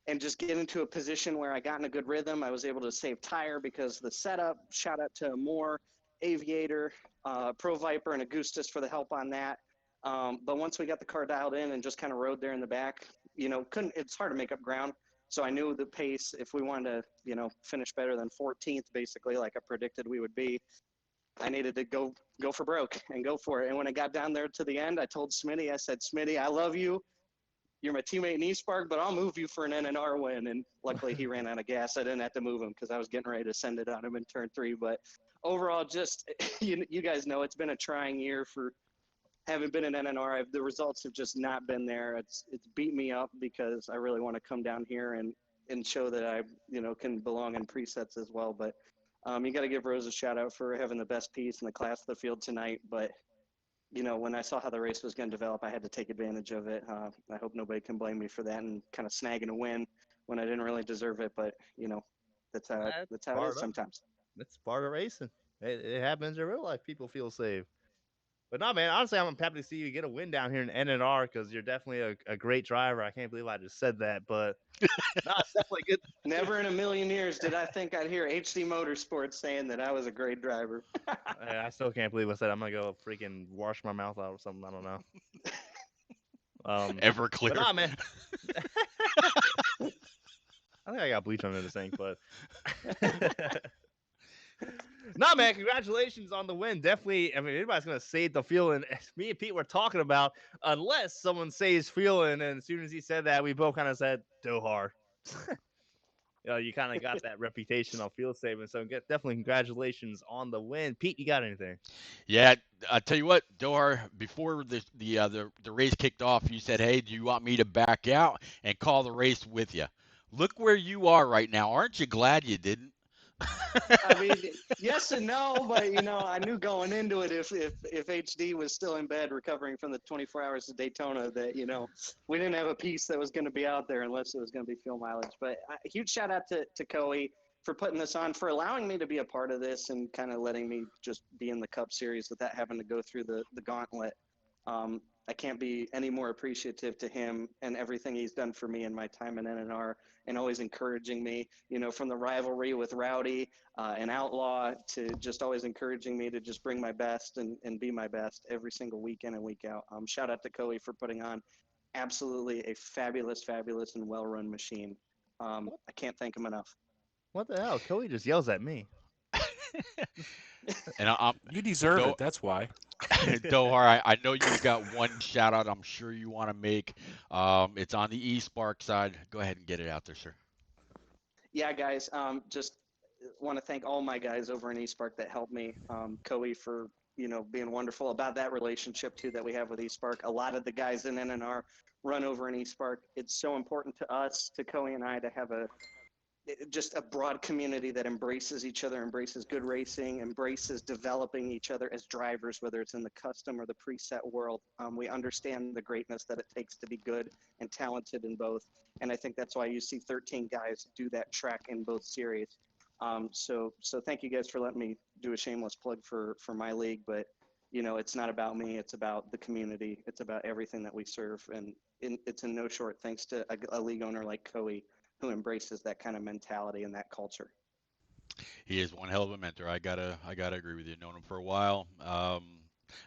and just get into a position where I got in a good rhythm. I was able to save tire because the setup, shout out to Moore, Aviator, Pro Viper, and Augustus for the help on that. But once we got the car dialed in and just kind of rode there in the back, it's hard to make up ground. So I knew the pace, if we wanted to, finish better than 14th, basically, like I predicted we would be, I needed to go for broke and go for it. And when I got down there to the end, I told Smitty, I said, Smitty, I love you. You're my teammate in eSpark, but I'll move you for an NNR win. And luckily he ran out of gas. I didn't have to move him because I was getting ready to send it on him in turn 3. But overall, just you guys know it's been a trying year for having been an NNR. The results have just not been there. It's beat me up because I really want to come down here and show that I can belong in presets as well. But you got to give Rose a shout out for having the best piece in the class of the field tonight. But when I saw how the race was going to develop, I had to take advantage of it. I hope nobody can blame me for that and kind of snagging a win when I didn't really deserve it. But that's how it is sometimes. That's part of racing. It happens in real life. People feel safe. But no, man, honestly, I'm happy to see you get a win down here in NNR because you're definitely a great driver. I can't believe I just said that, but no, it's definitely good. Never in a million years did I think I'd hear HD Motorsports saying that I was a great driver. I still can't believe I said I'm gonna go freaking wash my mouth out or something. I don't know. Everclear. But nah, man. I think I got bleach under the sink, but no, man, congratulations on the win. Definitely, I mean, anybody's gonna save the feeling. Me and Pete were talking about, unless someone says feeling, and as soon as he said that, we both kind of said Dohar. You kind of got that reputation on field saving. So definitely congratulations on the win. Pete, you got anything? Yeah, I tell you what, Dohar, before the race kicked off, you said, "Hey, do you want me to back out and call the race with you?" Look where you are right now. Aren't you glad you didn't? I mean, yes and no, but I knew going into it if HD was still in bed recovering from the 24 hours of Daytona that we didn't have a piece that was going to be out there unless it was going to be fuel mileage. But a huge shout out to Coey for putting this on, for allowing me to be a part of this and kind of letting me just be in the Cup Series without having to go through the gauntlet. I can't be any more appreciative to him and everything he's done for me in my time in NNR and always encouraging me, from the rivalry with Rowdy and Outlaw to just always encouraging me to just bring my best and be my best every single week in and week out. Shout out to Coey for putting on absolutely a fabulous, fabulous and well-run machine. I can't thank him enough. What the hell? Cody just yells at me. And You deserve Do- it. That's why. Dohar, I know you've got one shout out I'm sure you want to make. It's on the eSpark side. Go ahead and get it out there, sir. Yeah, guys, just want to thank all my guys over in eSpark that helped me. Coey for being wonderful about that relationship too that we have with eSpark. A lot of the guys in NNR run over in eSpark. It's so important to us, to Coey and I, to have just a broad community that embraces each other, embraces good racing, embraces developing each other as drivers, whether it's in the custom or the preset world. We understand the greatness that it takes to be good and talented in both. And I think that's why you see 13 guys do that track in both series. So thank you guys for letting me do a shameless plug for my league, but it's not about me. It's about the community. It's about everything that we serve. And it's in no short thanks to a league owner like Coey, who embraces that kind of mentality and that culture. He is one hell of a mentor. I gotta agree with you. Known him for a while.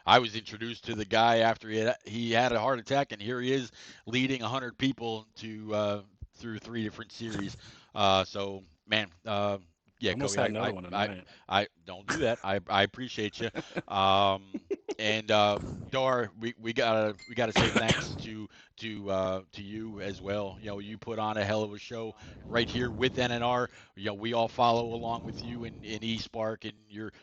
I was introduced to the guy after he had a heart attack, and here he is leading 100 people to through 3 different series. So man, yeah, Almost Cody, had another one tonight. I don't do that. I appreciate you. Um, and Dar, we gotta say thanks to you as well. You know, you put on a hell of a show right here with NNR. You know, we all follow along with you in eSpark and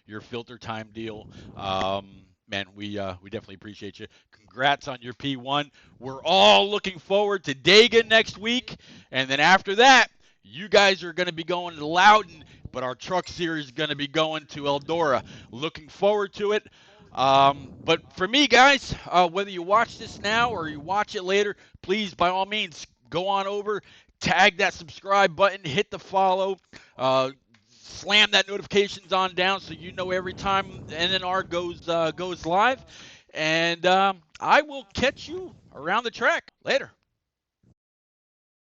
your filter time deal. Man, we definitely appreciate you. Congrats on your P1. We're all looking forward to Dega next week, and then after that, you guys are going to be going to Loudon, but our truck series is going to be going to Eldora. Looking forward to it. But for me, guys, whether you watch this now or you watch it later, please, by all means, go on over, tag that subscribe button, hit the follow, slam that notifications on down so you know every time NNR goes live. And I will catch you around the track later.